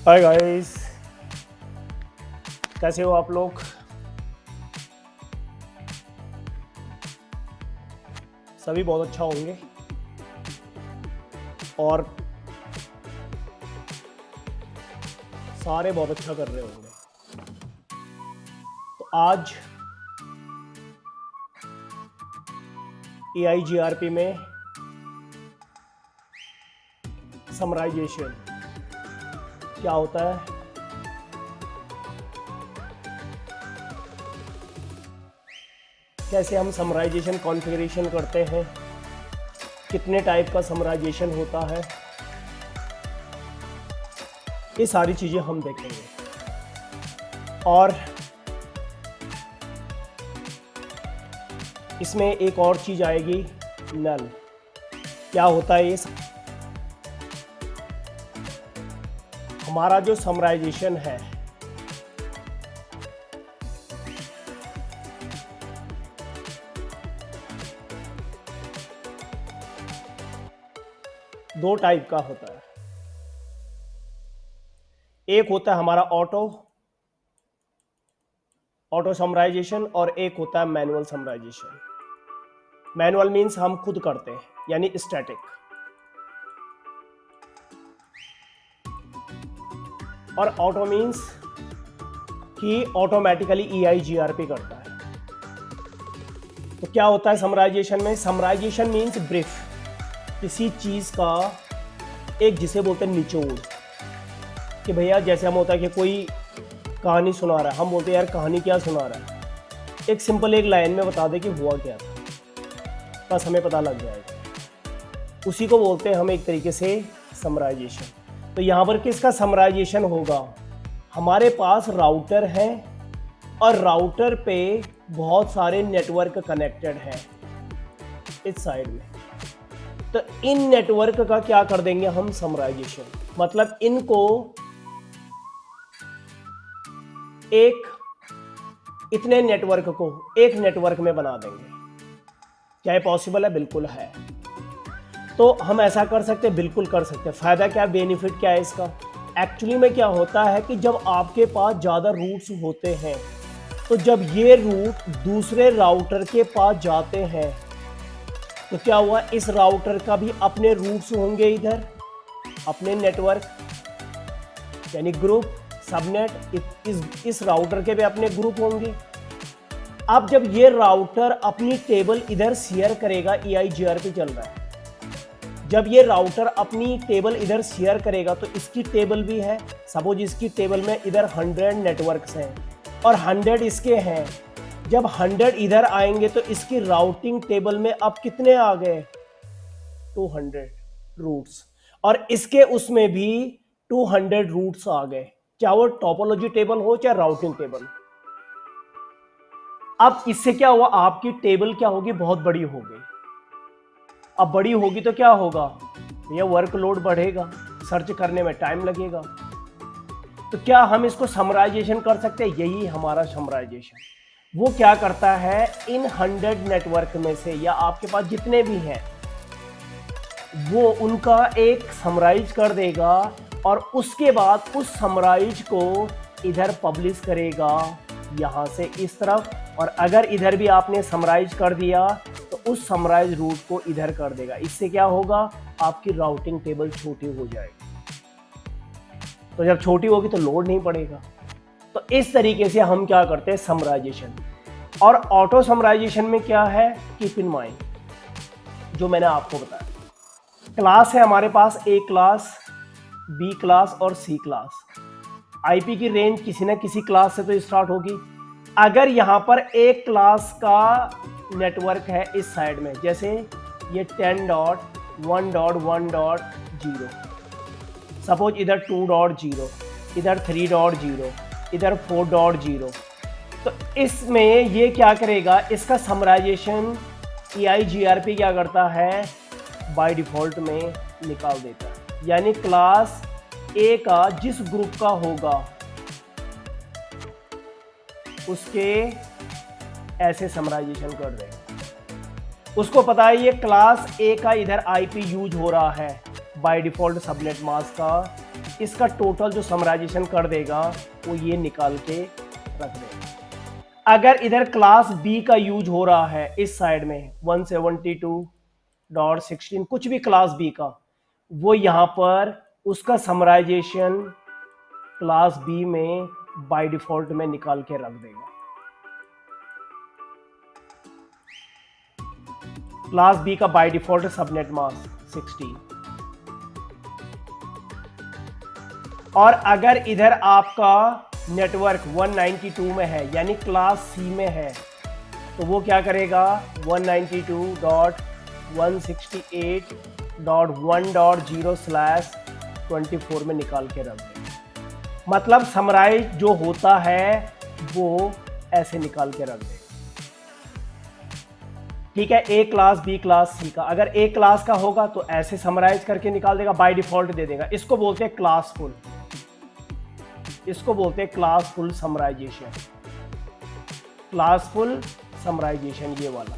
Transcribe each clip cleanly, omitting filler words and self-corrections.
Hi guys, कैसे हो आप लोग। सभी बहुत अच्छा होंगे और सारे बहुत अच्छा कर रहे होंगे। तो आज AIGRP में समराइजेशन क्या होता है, कैसे हम समराइजेशन कॉन्फ़िगरेशन करते हैं, कितने टाइप का समराइजेशन होता है, ये सारी चीज़ें हम देखेंगे। और इसमें एक और चीज़ आएगी, नल। क्या होता है ये? हमारा जो समराइजेशन है दो टाइप का होता है। एक होता है हमारा ऑटो समराइजेशन और एक होता है मैनुअल समराइजेशन। मैनुअल मीन्स हम खुद करते हैं, यानी स्टैटिक। और ऑटो मीन्स कि ऑटोमेटिकली EIGRP करता है। तो क्या होता है समराइजेशन में? समराइजेशन मीन्स ब्रीफ, किसी चीज का एक, जिसे बोलते हैं निचोड़। कि भैया जैसे हम होता है कि कोई कहानी सुना रहा है, हम बोलते हैं यार कहानी क्या सुना रहा है, एक सिंपल एक लाइन में बता दे कि हुआ क्या था, बस हमें पता लग जाएगा। उसी को बोलते हैं हम एक तरीके से समराइजेशन। तो यहाँ पर किसका समराइजेशन होगा? हमारे पास राउटर है और राउटर पे बहुत सारे नेटवर्क कनेक्टेड हैं इस साइड में। तो इन नेटवर्क का क्या कर देंगे हम? समराइजेशन। मतलब इनको इतने नेटवर्क को एक नेटवर्क में बना देंगे। क्या ये पॉसिबल है? बिल्कुल है। तो हम ऐसा कर सकते हैं, बिल्कुल कर सकते हैं। फायदा क्या, बेनिफिट क्या है इसका? एक्चुअली में क्या होता है कि जब आपके पास ज्यादा रूट्स होते हैं, तो जब ये रूट दूसरे राउटर के पास जाते हैं तो क्या हुआ, इस राउटर का भी अपने रूट्स होंगे, इधर अपने नेटवर्क यानी ग्रुप, सबनेट, इस राउटर के भी अपने ग्रुप होंगे। अब जब ये राउटर अपनी टेबल इधर शेयर करेगा, EIGRP चल रहा है, जब ये राउटर अपनी टेबल इधर शेयर करेगा तो इसकी टेबल भी है। सपोज इसकी टेबल में इधर 100 नेटवर्क्स हैं और 100 इसके हैं। जब 100 इधर आएंगे तो इसकी राउटिंग टेबल में अब कितने आ गए? 200 रूट्स। और इसके उसमें भी 200 रूट्स आ गए, चाहे वो टोपोलॉजी टेबल हो चाहे राउटिंग टेबल। अब इससे क्या हुआ, आपकी टेबल क्या होगी? बहुत बड़ी हो गई। अब बड़ी होगी तो क्या होगा भैया? वर्कलोड बढ़ेगा, सर्च करने में टाइम लगेगा। तो क्या हम इसको समराइजेशन कर सकते हैं? यही हमारा समराइजेशन। वो क्या करता है, इन 100 नेटवर्क में से या आपके पास जितने भी हैं, वो उनका एक समराइज कर देगा और उसके बाद उस समराइज को इधर पब्लिश करेगा, यहां से इस तरफ। और अगर इधर भी आपने समराइज कर दिया तो उस समराइज रूट को इधर कर देगा। इससे क्या होगा, आपकी राउटिंग टेबल छोटी हो जाएगी। तो जब छोटी होगी तो लोड नहीं पड़ेगा। तो इस तरीके से हम क्या करते हैं, समराइजेशन। और ऑटो समराइजेशन में क्या है, कीप इन माइंड, जो मैंने आपको बताया, क्लास है हमारे पास, A क्लास, B क्लास और C क्लास। IP की रेंज किसी न किसी क्लास से तो स्टार्ट होगी। अगर यहां पर एक क्लास का नेटवर्क है इस साइड में, जैसे ये 10.1.1.0, सपोज इधर 2.0, इधर 3.0, इधर 4.0, तो इसमें ये क्या करेगा, इसका समराइजेशन EIGRP क्या करता है, बाय डिफॉल्ट में निकाल देता है। यानी क्लास A का जिस ग्रुप का होगा उसके ऐसे समराइजेशन कर देगा। उसको पता है ये क्लास A का इधर IP यूज हो रहा है, बाय डिफॉल्ट सबनेट मास्क का इसका टोटल जो समराइजेशन कर देगा वो ये निकाल के रख देगा। अगर इधर क्लास बी का यूज हो रहा है इस साइड में 172.16 कुछ भी क्लास बी का, वो यहां पर उसका समराइजेशन क्लास बी में बाय डिफॉल्ट में निकाल के रख देगा। क्लास बी का बाय डिफॉल्ट सबनेट मास्क 16। और अगर इधर आपका नेटवर्क 192 में है यानी क्लास सी में है, तो वो क्या करेगा 192.168.1.0/24 में निकाल के रख देगा। मतलब समराइज जो होता है वो ऐसे निकाल के रख देगा। ठीक है, ए क्लास बी क्लास सी का, अगर ए क्लास का होगा तो ऐसे समराइज करके निकाल देगा, बाय डिफॉल्ट दे देगा। इसको बोलते हैं क्लासफुल, इसको बोलते हैं क्लासफुल समराइजेशन, क्लासफुल समराइजेशन ये वाला।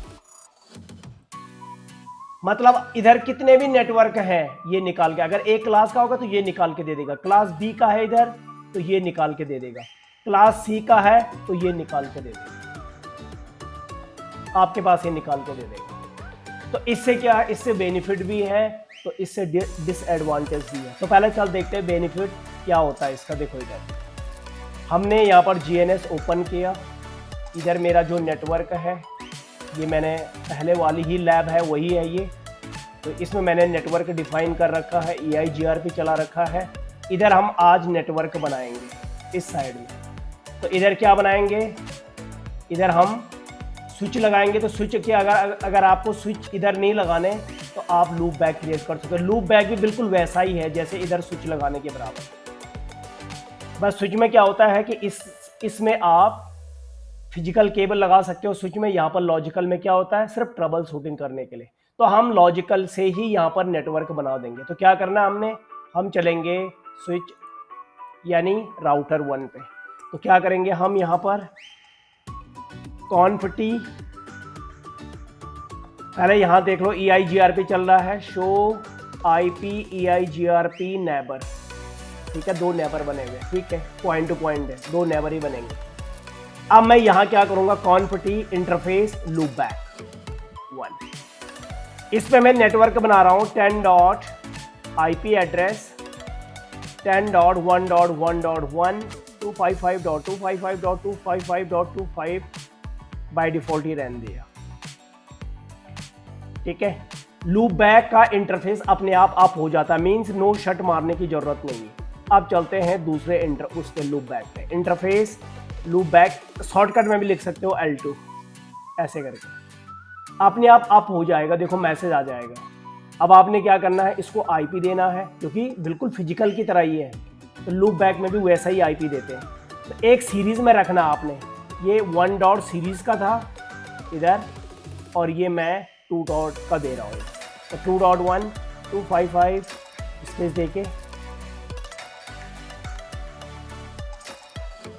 मतलब इधर कितने भी नेटवर्क हैं ये निकाल के, अगर ए क्लास का होगा तो ये निकाल के दे देगा, क्लास बी का है इधर तो ये निकाल के दे देगा, क्लास सी का है तो ये निकाल के दे देगा, आपके पास ये निकाल के दे देगा। तो इससे क्या है, इससे बेनिफिट भी है तो इससे डिसएडवांटेज भी है। तो पहले चल देखते हैं बेनिफिट क्या होता है इसका। देखो इधर हमने यहाँ पर जीएनएस ओपन किया, इधर मेरा जो नेटवर्क है ये मैंने पहले वाली ही लैब है वही है ये, तो इसमें मैंने नेटवर्क डिफाइन कर रखा है, EIGRP चला रखा है। इधर हम आज नेटवर्क बनाएंगे इस साइड में, तो इधर क्या बनाएंगे, इधर हम स्विच लगाएंगे। तो स्विच के अगर आपको स्विच इधर नहीं लगाने तो आप लूप बैक क्रिएट कर सकते हो। लूप बैक भी बिल्कुल वैसा ही है जैसे इधर स्विच लगाने के बराबर। बस स्विच में क्या होता है कि इसमें आप फिजिकल केबल लगा सकते हो स्विच में, यहाँ पर लॉजिकल में क्या होता है सिर्फ ट्रबल शूटिंग करने के लिए। तो हम लॉजिकल से ही यहाँ पर नेटवर्क बना देंगे। तो क्या करना हमने, हम चलेंगे स्विच यानी राउटर 1 पे। तो क्या करेंगे हम यहाँ पर कॉन्फ-टी, पहले यहाँ देख लो EIGRP चल रहा है, शो IP EIGRP नेबर, ठीक है, 2 नेबर बने हुए, ठीक है, पॉइंट टू पॉइंट है, 2 नेबर ही बनेंगे। अब मैं यहाँ क्या करूँगा, कॉन्फ-टी इंटरफेस लूप बैक 1, इस पे मैं नेटवर्क बना रहा हूँ 10.IP एड्रेस 10.1.1.1 255.255.255.25 बाय डिफॉल्ट ही रहने दिया। ठीक है, लूप बैक का इंटरफेस अपने आप अप हो जाता है, मींस नो शट मारने की जरूरत नहीं है। अब चलते हैं दूसरे उसके लूप बैक पे, इंटरफेस लूप बैक, शॉर्टकट में भी लिख सकते हो L2, ऐसे करके अपने आप अप हो जाएगा। देखो मैसेज आ जाएगा। अब आपने क्या करना है, इसको IP देना है क्योंकि बिल्कुल फिजिकल की तरह ही है, तो लूप बैक में भी वैसा ही IP देते हैं। तो एक सीरीज में रखना आपने, ये 1 डॉट सीरीज का था इधर, और ये मैं 2 डॉट का दे रहा हूँ। तो 2.1 255 स्पेस देके,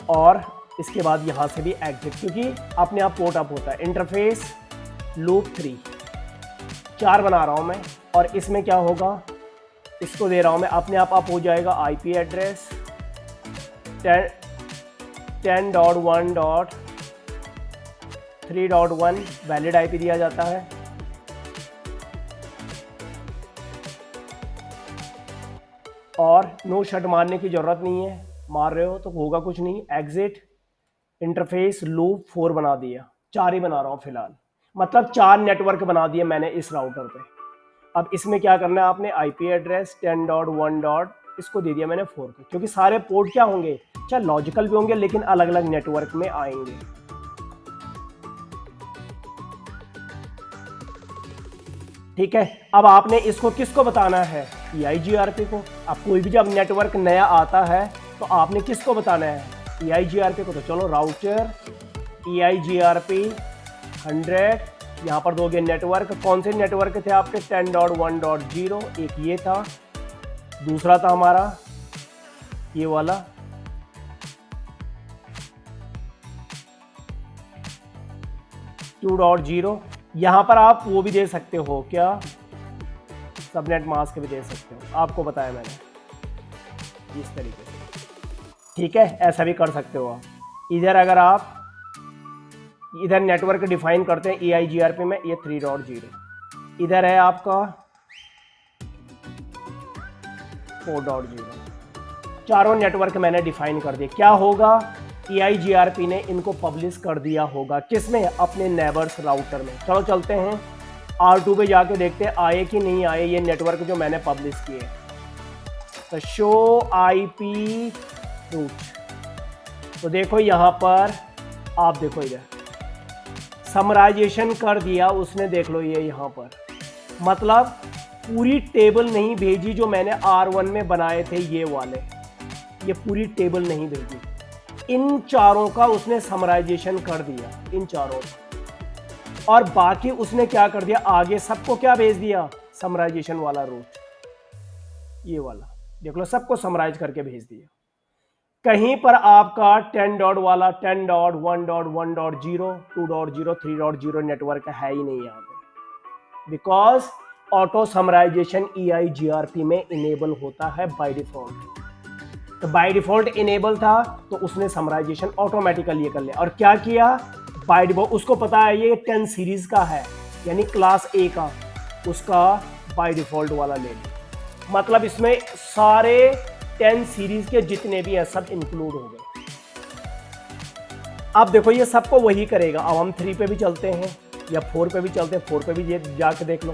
और इसके बाद यहाँ से भी एग्जिट, क्योंकि अपने आप पोर्ट अप होता है। इंटरफेस लूप 3 4 बना रहा हूँ मैं, और इसमें क्या होगा, इसको दे रहा हूँ मैं, अपने आप अप हो जाएगा IP एड्रेस 10.1.3.1 वैलिड IP दिया जाता है। और नो शट मारने की जरूरत नहीं है, मार रहे हो तो होगा कुछ नहीं। एग्जिट इंटरफेस लूप 4 बना दिया, 4 ही बना रहा हूँ फिलहाल, मतलब 4 नेटवर्क बना दिए मैंने इस राउटर पे। अब इसमें क्या करना है आपने, IP एड्रेस 10.1. इसको दे दिया मैंने 4 को, क्योंकि सारे पोर्ट क्या होंगे, चाहे लॉजिकल भी होंगे लेकिन अलग अलग नेटवर्क में आएंगे। ठीक है, अब आपने इसको किसको बताना है, EIGRP को। अब कोई भी जब नेटवर्क नया आता है तो आपने किसको बताना है, EIGRP को। तो चलो राउटर EIGRP 100, यहाँ पर दोगे नेटवर्क। कौन से नेटवर्क थे आपके, 10.1.0, एक ये था, दूसरा था हमारा ये वाला, .0। यहाँ पर आप वो भी दे सकते हो क्या, सबनेट मास्क भी दे सकते हो, आपको बताया मैंने। इस तरीके से, ठीक है। ऐसा भी कर सकते हो आप। इधर अगर आप इधर नेटवर्क डिफाइन करते हैं EIGRP में, ये 3.0, इधर है आपका 4.0, चारों नेटवर्क मैंने डिफाइन कर दिए। क्या होगा, EIGRP ने इनको पब्लिश कर दिया होगा, किसमें, अपने नेबर्स राउटर में। चलो चलते हैं R2 पे जाके देखते हैं आए कि नहीं आए ये नेटवर्क जो मैंने पब्लिश किए। तो शो IP रूट, तो देखो यहां पर आप देखो, इधर समराइजेशन कर दिया उसने, देख लो ये यहां पर, मतलब पूरी टेबल नहीं भेजी जो मैंने R1 में बनाए थे ये वाले, ये पूरी टेबल नहीं भेजी। इन चारों का उसने समराइजेशन कर दिया, इन चारों का, और बाकी उसने क्या कर दिया, आगे सबको क्या भेज दिया, समराइजेशन वाला रूट, ये वाला देख लो, सबको समराइज करके भेज दिया। कहीं पर आपका 10 डॉट वाला 10 डॉट 1 डॉट 1.0 2.0 3.0 नेटवर्क है ही नहीं यहाँ पे, बिकॉज ऑटो समराइजेशन EIGRP में इनेबल होता है बाय डिफॉल्ट। तो बाय डिफॉल्ट इनेबल था तो उसने समराइजेशन ऑटोमेटिकली कर लिया। और क्या किया, बाय डिफॉल्ट उसको पता है ये 10 सीरीज का है, यानी क्लास A का, उसका बाय डिफॉल्ट वाला ले लिया। मतलब इसमें सारे 10 सीरीज के जितने भी हैं सब इंक्लूड हो गए। अब देखो ये सबको वही करेगा। अब हम 3 पे भी चलते हैं या 4 पे भी चलते हैं, 4 पे भी जाके देख लो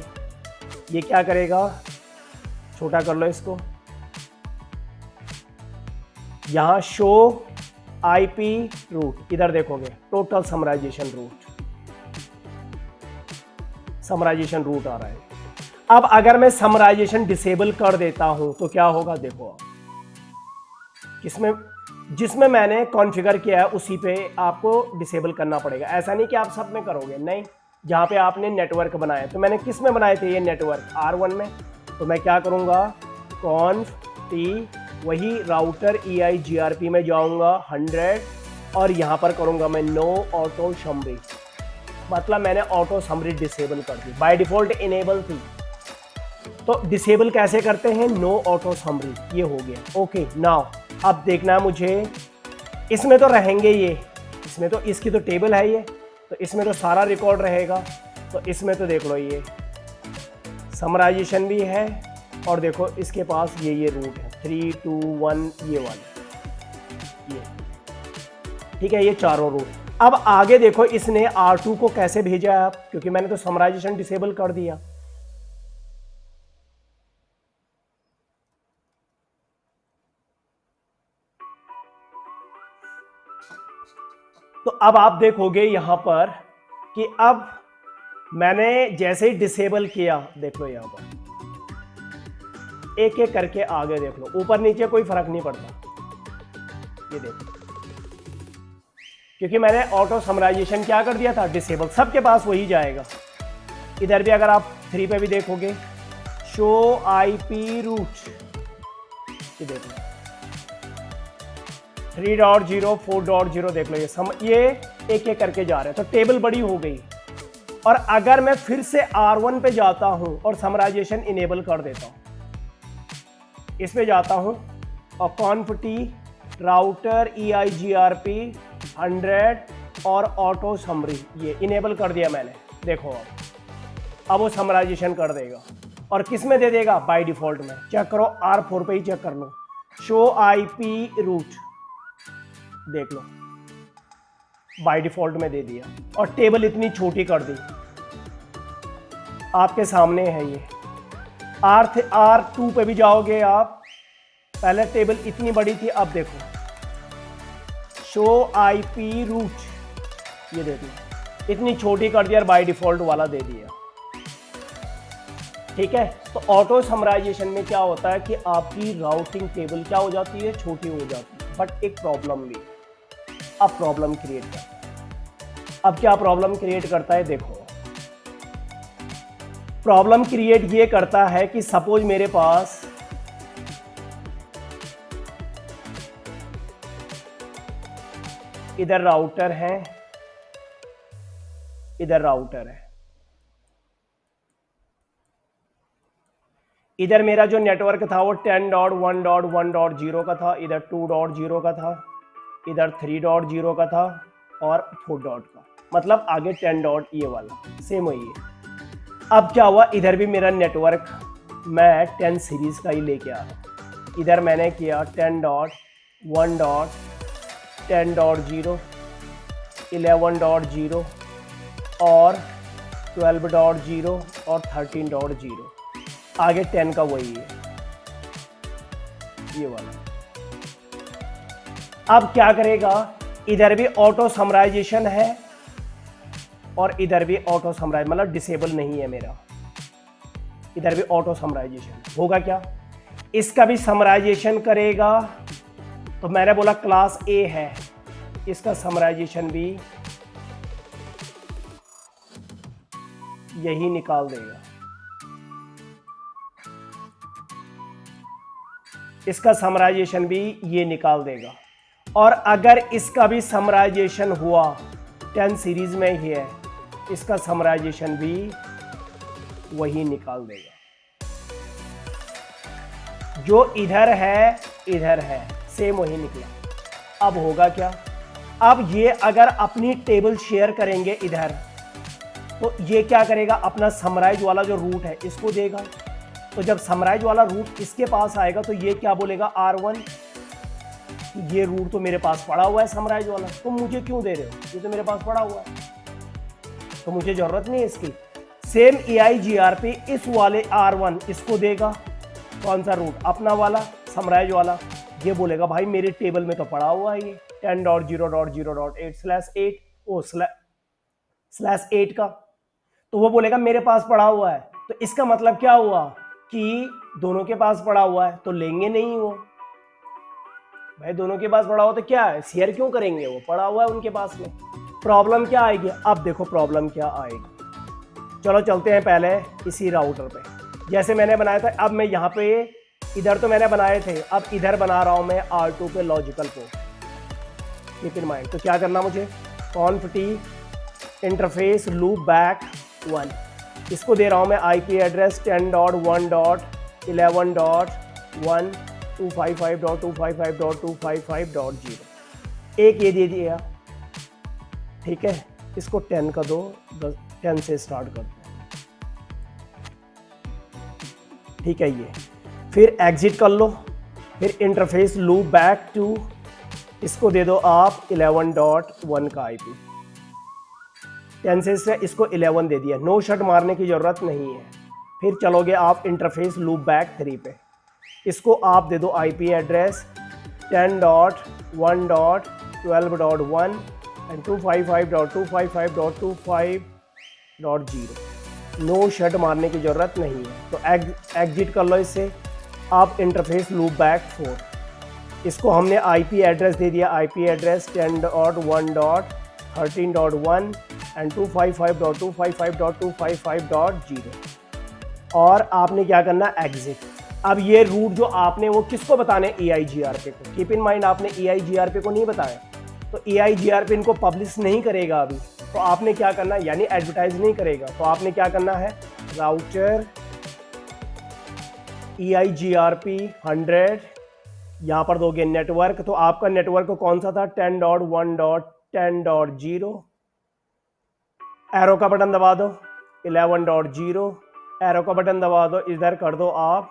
ये क्या करेगा। छोटा कर लो इसको, यहां शो IP रूट, इधर देखोगे total summarization root, summarization root आ रहा है। अब अगर मैं समराइजेशन डिसेबल कर देता हूं तो क्या होगा, देखो आप, किसमें, जिसमें मैंने कॉन्फ़िगर किया है उसी पे आपको डिसेबल करना पड़ेगा। ऐसा नहीं कि आप सब में करोगे, नहीं, जहां पे आपने नेटवर्क बनाया, तो मैंने किस में बनाए थे ये नेटवर्क, R1 में, तो मैं क्या करूंगा, कॉन्फ टी, वही राउटर EIGRP में जाऊंगा 100, और यहां पर करूंगा मैं नो ऑटो समरी, मतलब मैंने ऑटो समरी डिसेबल कर दी, बाय डिफॉल्ट इनेबल थी। तो डिसेबल कैसे करते हैं, नो ऑटो समरी, ये हो गया। ओके नाउ अब देखना है मुझे, इसमें तो रहेंगे ये, इसमें तो इसकी तो टेबल है ये, तो इसमें तो सारा रिकॉर्ड रहेगा। तो इसमें तो देख लो ये समराइजेशन भी है, और देखो इसके पास ये रूट है 3 2 1 ये वाले, ये ठीक है, ये चारों रूट। अब आगे देखो इसने R2 को कैसे भेजा है, आप, क्योंकि मैंने तो समराइजेशन डिसेबल कर दिया। तो अब आप देखोगे यहां पर कि अब मैंने जैसे ही डिसेबल किया, देख लो यहां पर एक एक करके आगे देख लो, ऊपर नीचे कोई फर्क नहीं पड़ता, ये देखो, क्योंकि मैंने ऑटो समराइजेशन क्या कर दिया था, डिसेबल, सबके पास वही जाएगा। इधर भी अगर आप 3 पे भी देखोगे, शो IP रूट, ये देखो 3.0 4.0 देख लो, ये एक एक करके जा रहे हैं, तो टेबल बड़ी हो गई। और अगर मैं फिर से R1 पे जाता हूं और समराइजेशन इनेबल कर देता हूं, इसमें जाता हूं और कॉन्फ टी राउटर EIGRP 100 और ऑटो समरी, ये इनेबल कर दिया मैंने, देखो अब वो समराइजेशन कर देगा। और किस में दे देगा, बाय डिफॉल्ट में, चेक करो R4 पे ही चेक कर लो, शो IP रूट, देख लो बाय डिफॉल्ट में दे दिया, और टेबल इतनी छोटी कर दी, आपके सामने है ये। R2 पे भी जाओगे आप, पहले टेबल इतनी बड़ी थी, अब देखो शो IP रूट, ये दे दिया, इतनी छोटी कर दिया और बाय डिफॉल्ट वाला दे दिया, ठीक है। तो ऑटो समराइजेशन में क्या होता है कि आपकी राउटिंग टेबल क्या हो जाती है, छोटी हो जाती है, बट एक प्रॉब्लम भी, अब प्रॉब्लम क्रिएट करता है। अब क्या प्रॉब्लम क्रिएट करता है, देखो प्रॉब्लम क्रिएट ये करता है कि सपोज मेरे पास इधर राउटर है, इधर राउटर है, इधर मेरा जो नेटवर्क था वो 10.1.1.0 का था, इधर 2.0 का था, इधर 3.0 का था और 4 डॉट का, मतलब आगे 10 डॉट ये वाला सेम वही है। अब क्या हुआ, इधर भी मेरा नेटवर्क मैं 10 सीरीज का ही लेके आ रहा। इधर मैंने किया 10.1. 10.0, 11.0 और 12.0 और 13.0, आगे 10 का वही है ये वाला। अब क्या करेगा, इधर भी ऑटो समराइजेशन है और इधर भी ऑटो समराइज, मतलब डिसेबल नहीं है मेरा, इधर भी ऑटो समराइजेशन होगा। क्या इसका भी समराइजेशन करेगा, तो मैंने बोला क्लास ए है, इसका समराइजेशन भी यही निकाल देगा, इसका समराइजेशन भी ये निकाल देगा। और अगर इसका भी समराइजेशन हुआ 10 सीरीज में ही है, इसका समराइजेशन भी वही निकाल देगा। जो इधर है सेम वही निकला। अब होगा क्या, अब ये अगर अपनी टेबल शेयर करेंगे इधर, तो ये क्या करेगा, अपना समराइज वाला जो रूट है इसको देगा। तो जब समराइज वाला रूट इसके पास आएगा तो ये क्या बोलेगा, R1, ये रूट तो मेरे पास पड़ा हुआ है समराइज वाला, तुम मुझे क्यों दे रहे हो, ये तो मेरे पास पड़ा हुआ है, तो मुझे जरूरत नहीं है इसकी। सेम EIGRP इस वाले R1 इसको देगा, कौन सा रूट, अपना वाला समराइज वाला, ये बोलेगा भाई मेरी टेबल में तो पड़ा हुआ है ये 10.0.0.8/8 ओ /8 का, तो वो बोलेगा मेरे पास पड़ा हुआ है। तो इसका मतलब क्या हुआ कि दोनों के पास पड़ा हुआ है, तो लेंगे नहीं वो भाई, दोनों के पास पड़ा हुआ तो क्या है, शेयर क्यों करेंगे, वो पड़ा हुआ है उनके पास में। प्रॉब्लम क्या आएगी, अब देखो प्रॉब्लम क्या आएगी। चलो चलते हैं पहले इसी राउटर पे, जैसे मैंने बनाया था। अब मैं यहाँ पे, इधर तो मैंने बनाए थे, अब इधर बना रहा हूँ मैं R2 पे logical port, keep in mind. तो क्या करना मुझे, conft इंटरफेस लूप बैक 1, इसको दे रहा हूँ मैं IP एड्रेस 10.1.11.255.255.255.0, एक ये दे दिया, ठीक है। इसको 10 का दो, 10 से स्टार्ट कर दो, ठीक है ये। फिर एग्जिट कर लो, फिर इंटरफेस लूप बैक टू, इसको दे दो आप 11.1 का IP, 10 से इसको 11 दे दिया, नो शट मारने की जरूरत नहीं है। फिर चलोगे आप इंटरफेस लूप बैक 3 पे, इसको आप दे दो IP address 10.1.12.1 and 255.255.25.0, no shut मारने की जरूरत नहीं है। तो एग्जिट कर लो इससे, आप इंटरफेस लूप बैक 4, इसको हमने IP एड्रेस दे दिया, IP एड्रेस 10.1.13.1 एंड 255.255.255.0, और आपने क्या करना, एग्जिट। अब ये रूट जो आपने वो किसको बताने, EIGRP को, कीप इन माइंड आपने EIGRP को नहीं बताया, तो EIGRP इनको पब्लिश नहीं करेगा अभी, तो आपने क्या करना, यानी एडवर्टाइज नहीं करेगा, तो आपने क्या करना है, राउटर EIGRP 100, यहाँ पर दोगे नेटवर्क, तो आपका नेटवर्क कौन सा था, 10.1.10.0, एरो का बटन दबा दो, 11.0, एरो का बटन दबा दो, इधर कर दो आप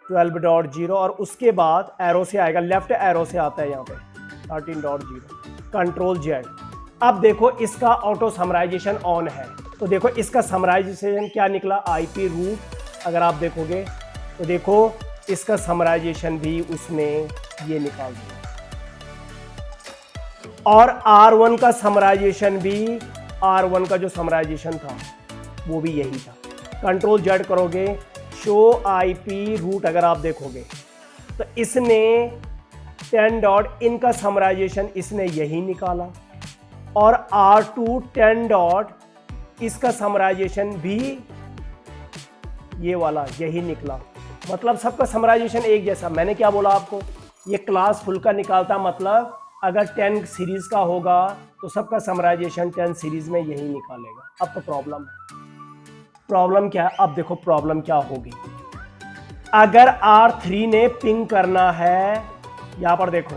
12.0, और उसके बाद एरो से आएगा, लेफ्ट एरो से आता है यहाँ पे 13.0, कंट्रोल Z। अब देखो इसका ऑटो समराइजेशन ऑन है, तो देखो इसका समराइजेशन क्या निकला, IP रूट, अगर आप देखोगे तो देखो इसका समराइजेशन भी उसने ये निकाल दिया, और R1 का समराइजेशन भी, R1 का जो समराइजेशन था वो भी यही था। कंट्रोल Z करोगे, शो IP रूट, अगर आप देखोगे तो इसने 10 डॉट इनका समराइजेशन इसने यही निकाला, और R2 10 डॉट इसका समराइजेशन भी ये वाला यही निकला, मतलब सबका समराइजेशन एक जैसा। मैंने क्या बोला आपको, ये क्लास फुल का निकालता, मतलब अगर 10 सीरीज का होगा तो सबका समराइजेशन 10 सीरीज में यही निकालेगा। अब तो प्रॉब्लम है, प्रॉब्लम क्या है, अब देखो प्रॉब्लम क्या होगी। अगर R3 ने पिंग करना है, यहां पर देखो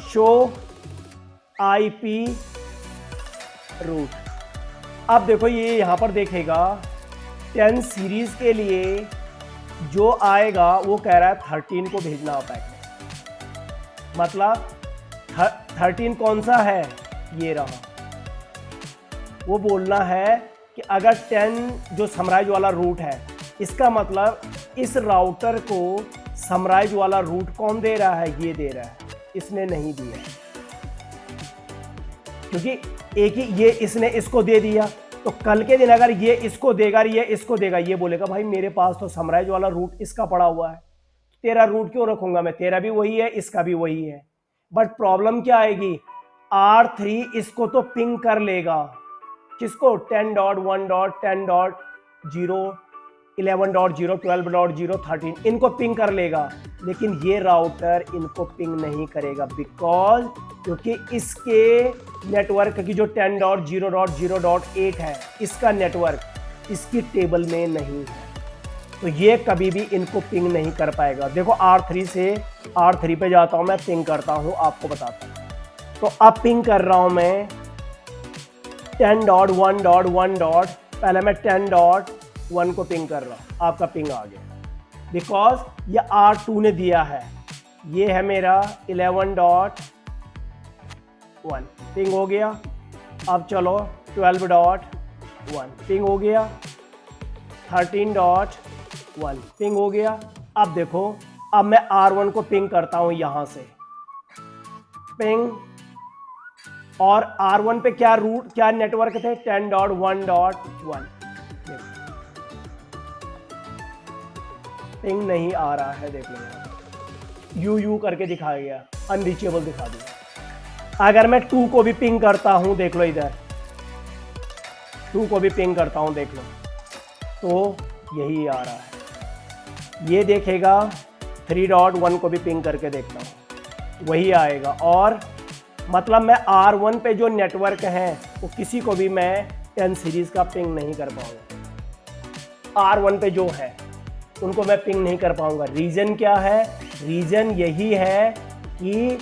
शो IP रूट। अब देखो ये यहां पर देखेगा 10 सीरीज के लिए जो आएगा वो कह रहा है 13 को भेजना पैकेट। मतलब 13 कौन सा है, ये रहा। वो बोलना है कि अगर 10 जो समराइज वाला रूट है, इसका मतलब इस राउटर को समराइज वाला रूट कौन दे रहा है, ये दे रहा है, इसने नहीं दिया। क्योंकि एक ही ये इसने इसको दे दिया, तो कल के दिन अगर ये इसको देगा, ये इसको देगा, ये बोलेगा भाई मेरे पास तो समराइज वाला रूट इसका पड़ा हुआ है, तेरा रूट क्यों रखूंगा मैं, तेरा भी वही है, इसका भी वही है। बट प्रॉब्लम क्या आएगी, R3 इसको तो पिंग कर लेगा, किसको, 10.1. 10.0, 11.0, 12.0, 13 इनको पिंग कर लेगा, लेकिन ये राउटर इनको पिंग नहीं करेगा। बिकॉज क्योंकि इसके नेटवर्क की जो 10.0.0.8 है, इसका नेटवर्क इसकी टेबल में नहीं है, तो ये कभी भी इनको पिंग नहीं कर पाएगा। देखो R3 से R3 पे जाता हूं मैं, पिंग करता हूं, आपको बताता हूं। तो अब पिंग कर रहा हूं मैं 10.1.1. पहले मैं 10.1 को पिंग कर रहा हूं, आपका पिंग आ गया, बिकॉज ये R2 ने दिया है। ये है मेरा 11.1, पिंग हो गया। अब चलो 12.1, पिंग हो गया। 13.1, पिंग हो गया। अब देखो, अब मैं R1 को पिंग करता हूं यहां से, पिंग, और R1 पे क्या रूट, क्या नेटवर्क थे, 10.1.1। पिंग नहीं आ रहा है, देख लो यू करके दिखाया गया, अनरीचेबल दिखा दिया। अगर मैं 2 को भी पिंग करता हूं, देख लो इधर 2 को भी पिंग करता हूं, देख लो, तो यही आ रहा है। ये देखेगा 3.1 को भी पिंग करके देखता हूं, वही आएगा। और मतलब मैं R1 पे जो नेटवर्क है वो किसी को भी मैं 10 सीरीज का पिंग नहीं कर पाऊंगा। R1 पे जो है उनको मैं पिंग नहीं कर पाऊंगा। रीजन क्या है, रीजन यही है कि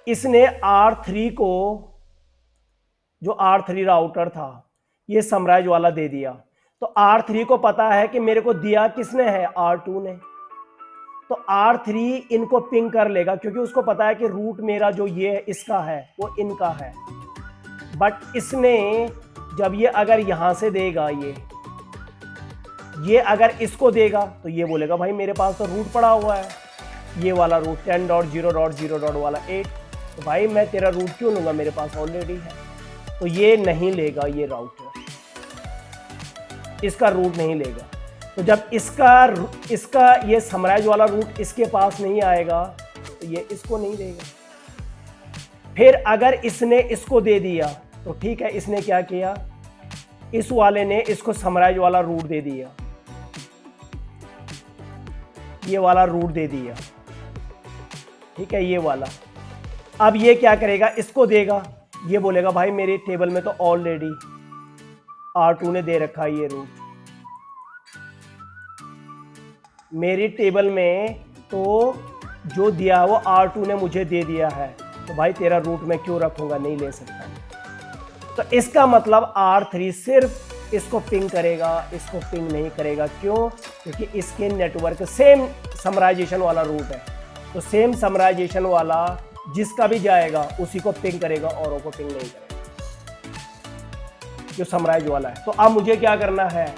इसने R3 को, जो R3 राउटर था, ये समराइज वाला दे दिया। तो R3 को पता है कि मेरे को दिया किसने है, R2 ने। तो R3 इनको पिंग कर लेगा, क्योंकि उसको पता है कि रूट मेरा जो ये इसका है वो इनका है। बट इसने जब ये अगर यहां से देगा, ये अगर इसको देगा, तो ये बोलेगा भाई मेरे पास तो रूट पड़ा हुआ है, ये वाला रूट 10.0.0.8, तो भाई मैं तेरा रूट क्यों लूंगा, मेरे पास ऑलरेडी है। तो ये नहीं लेगा, ये राउटर इसका रूट नहीं लेगा। तो जब इसका ये समराइज वाला रूट इसके पास नहीं आएगा, तो ये इसको नहीं देगा। फिर अगर इसने इसको दे दिया तो ठीक है, इसने क्या किया, इस वाले ने इसको समराइज वाला रूट दे दिया, ये वाला रूट दे दिया, ठीक है, ये वाला। अब ये क्या करेगा, इसको देगा, ये बोलेगा भाई मेरे टेबल में तो ऑलरेडी R2 ने दे रखा है ये रूट, मेरी टेबल में तो जो दिया वो R2 ने मुझे दे दिया है, तो भाई तेरा रूट मैं क्यों रखूंगा, नहीं ले सकता। तो इसका मतलब R3 सिर्फ इसको पिंग करेगा, इसको पिंग नहीं करेगा। क्यों? क्योंकि इसके नेटवर्क सेम समराइजेशन वाला रूट है, तो सेम समराइजेशन वाला जिसका भी जाएगा उसी को पिंग करेगा, औरों को पिंग नहीं करेगा, जो समराइज वाला है। तो अब मुझे क्या करना है,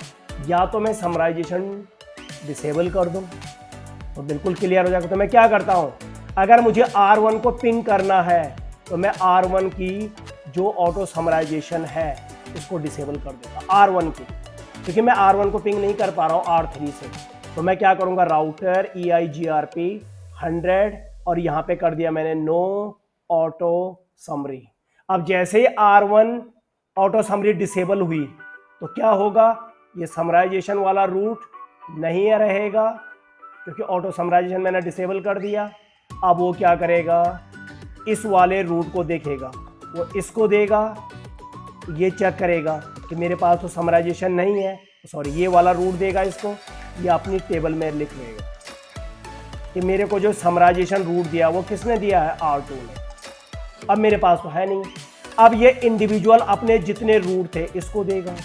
या तो मैं समराइजेशन डिसेबल कर दूं तो बिल्कुल क्लियर हो जाएगा। तो मैं क्या करता हूं, अगर मुझे R1 को पिंग करना है तो मैं R1 की जो ऑटो समराइजेशन है उसको डिसेबल कर दूंगा, R1 की, क्योंकि मैं R1 को पिंग नहीं कर पा रहा हूं R3 से। तो मैं क्या करूंगा, राउटर EIGRP 100 और यहां पे कर दिया मैंने नो ऑटो समरी। अब जैसे ही R1 ऑटो समरी डिसेबल हुई तो क्या होगा, ये समराइजेशन वाला रूट नहीं रहेगा, क्योंकि ऑटो समराइजेशन मैंने डिसेबल कर दिया। अब वो क्या करेगा, इस वाले रूट को देखेगा, वो इसको देगा, ये चेक करेगा कि मेरे पास तो समराइजेशन नहीं है, सॉरी ये वाला रूट देगा इसको, ये अपनी टेबल में लिख लेगा कि मेरे को जो समराइजेशन रूट दिया वो किसने दिया है, R2 ने। अब मेरे पास तो है नहीं, अब ये इंडिविजुअल अपने जितने रूट थे इसको देगा,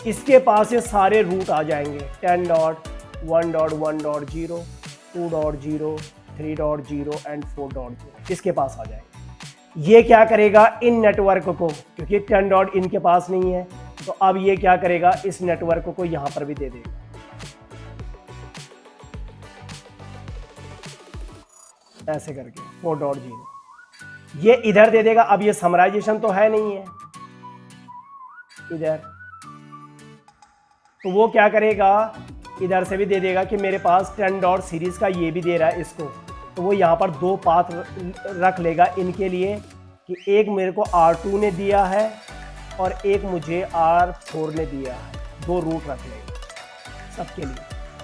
इसके पास ये सारे रूट आ जाएंगे 10.1.1.0 2.0 3.0 एंड 4.0 इसके पास आ जाएंगे। ये क्या करेगा, इन नेटवर्क को, क्योंकि 10 डॉट इनके पास नहीं है, तो अब ये क्या करेगा, इस नेटवर्क को यहां पर भी दे देगा। ऐसे करके 4.0 ये इधर दे देगा। अब ये समराइजेशन तो है नहीं है इधर, तो वो क्या करेगा, इधर से भी दे देगा कि मेरे पास 10 डॉट सीरीज का ये भी दे रहा है इसको, तो वो यहाँ पर दो पाथ रख लेगा इनके लिए कि एक मेरे को R2 ने दिया है और एक मुझे R4 ने दिया है, दो रूट रख लेगा सबके लिए।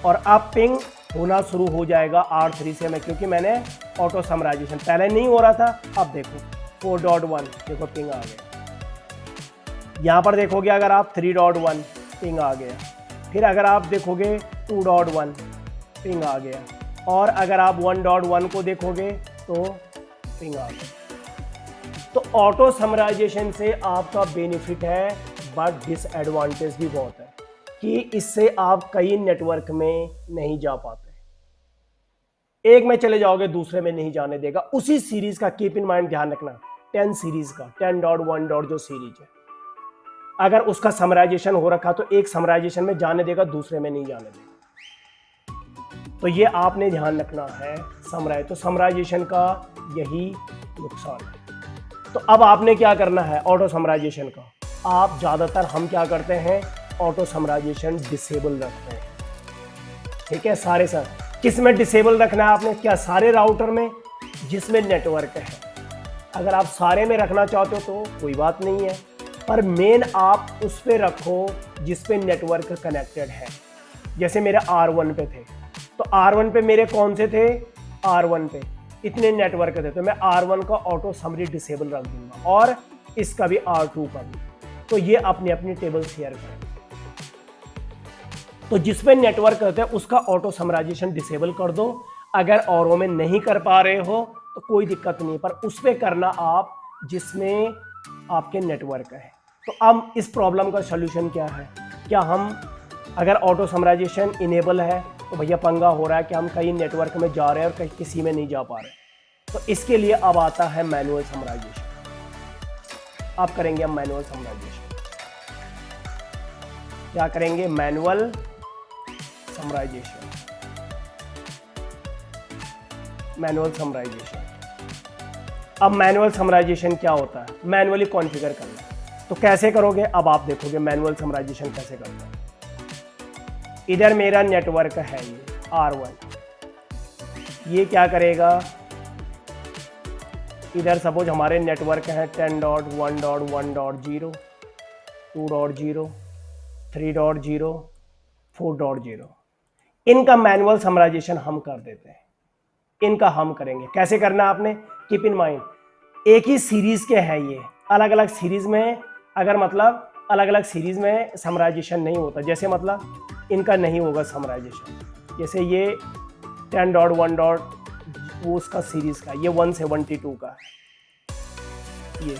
और अब पिंग होना शुरू हो जाएगा R3 से, मैं क्योंकि मैंने ऑटो समराइजेशन पहले नहीं हो रहा था। अब देखो 4.1 देखो पिंग आ गया। यहाँ पर देखोगे अगर आप 3.1 पिंग आ गया, फिर अगर आप देखोगे 2.1 पिंग आ गया, और अगर आप 1.1 को देखोगे तो पिंग आ गया। तो ऑटो समराइजेशन से आपका बेनिफिट है, बट डिसएडवांटेज भी बहुत है कि इससे आप कई नेटवर्क में नहीं जा पाते। एक में चले जाओगे दूसरे में नहीं जाने देगा। उसी सीरीज का कीप इन माइंड, ध्यान रखना 10 सीरीज का 10.1 जो सीरीज है, अगर उसका समराइजेशन हो रखा तो एक समराइजेशन में जाने देगा, दूसरे में नहीं जाने देगा। तो ये आपने ध्यान रखना है तो समराइजेशन का यही नुकसान है। तो अब आपने क्या करना है ऑटो समराइजेशन का, आप ज्यादातर हम क्या करते हैं ऑटो समराइजेशन डिसेबल रखते हैं। ठीक है, सारे सर किस में डिसेबल रखना है आपने, क्या सारे राउटर में जिसमें नेटवर्क है। अगर आप सारे में रखना चाहते हो तो कोई बात नहीं है, पर मेन आप उस पे रखो जिस पे नेटवर्क कनेक्टेड है। जैसे मेरे R1 पे थे, तो R1 पे मेरे कौन से थे, R1 पे इतने नेटवर्क थे, तो मैं R1 का ऑटो समरी डिसेबल रख दूंगा और इसका भी R2 का भी। तो ये अपनी अपनी टेबल शेयर करें। तो जिसमें नेटवर्क होता है उसका ऑटो समराइजेशन डिसेबल कर दो। अगर औरों में नहीं कर पा रहे हो तो कोई दिक्कत नहीं, पर उस पर करना आप जिसमें आपके नेटवर्क है। तो अब इस प्रॉब्लम का सॉल्यूशन क्या है, क्या हम अगर ऑटो समराइजेशन इनेबल है तो भैया पंगा हो रहा है कि हम कई नेटवर्क में जा रहे हैं और कहीं किसी में नहीं जा पा रहे, तो इसके लिए अब आता है मैनुअल समराइजेशन। अब करेंगे हम मैनुअल समराइजेशन। क्या करेंगे, मैनुअल समराइजेशन। मैनुअल समराइजेशन, अब मैनुअल समराइजेशन क्या होता है, मैनुअली कॉन्फ़िगर करना। तो कैसे करोगे, अब आप देखोगे मैनुअल समराइजेशन कैसे करते हैं। इधर मेरा नेटवर्क है ये R1, ये क्या करेगा, इधर सपोज हमारे नेटवर्क हैं 10.1.1.0 2.0 3.0 4.0। इनका मैनुअल समराइजेशन हम कर देते हैं, इनका हम करेंगे। कैसे करना आपने, कीप इन माइंड एक ही सीरीज के हैं ये, अलग अलग सीरीज में अगर मतलब अलग अलग सीरीज में समराइजेशन नहीं होता, जैसे मतलब इनका नहीं होगा समराइजेशन। जैसे ये 10.1 वो उसका सीरीज का, ये 172 का है ये,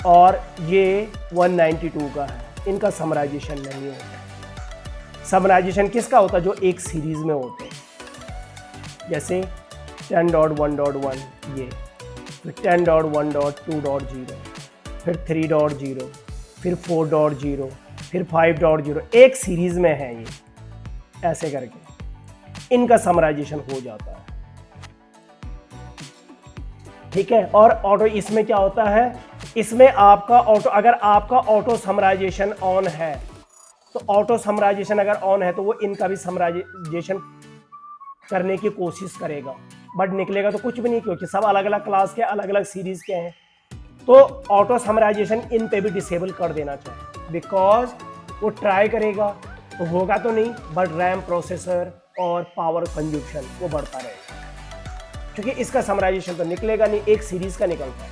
और ये 192 का है, इनका समराइजेशन नहीं होता। समराइजेशन किसका होता है, जो एक सीरीज में होते हैं। जैसे 10.1.1 ये, फिर 10.1.2.0, फिर 3.0, फिर 4.0, फिर 5.0, एक सीरीज में है ये। ऐसे करके इनका समराइजेशन हो जाता है। ठीक है, और ऑटो इसमें क्या होता है, इसमें आपका ऑटो, अगर आपका ऑटो समराइजेशन ऑन है तो ऑटो समराइजेशन अगर ऑन है तो वो इनका भी समराइजेशन करने की कोशिश करेगा, बट निकलेगा तो कुछ भी नहीं, क्योंकि सब अलग अलग क्लास के अलग अलग सीरीज के हैं। तो ऑटो समराइजेशन इन पे भी डिसेबल कर देना चाहिए, बिकॉज वो ट्राई करेगा तो होगा तो नहीं, बट रैम, प्रोसेसर और पावर कंजप्शन वो बढ़ता रहेगा, क्योंकि इसका समराइजेशन तो निकलेगा नहीं, एक सीरीज का निकलता है।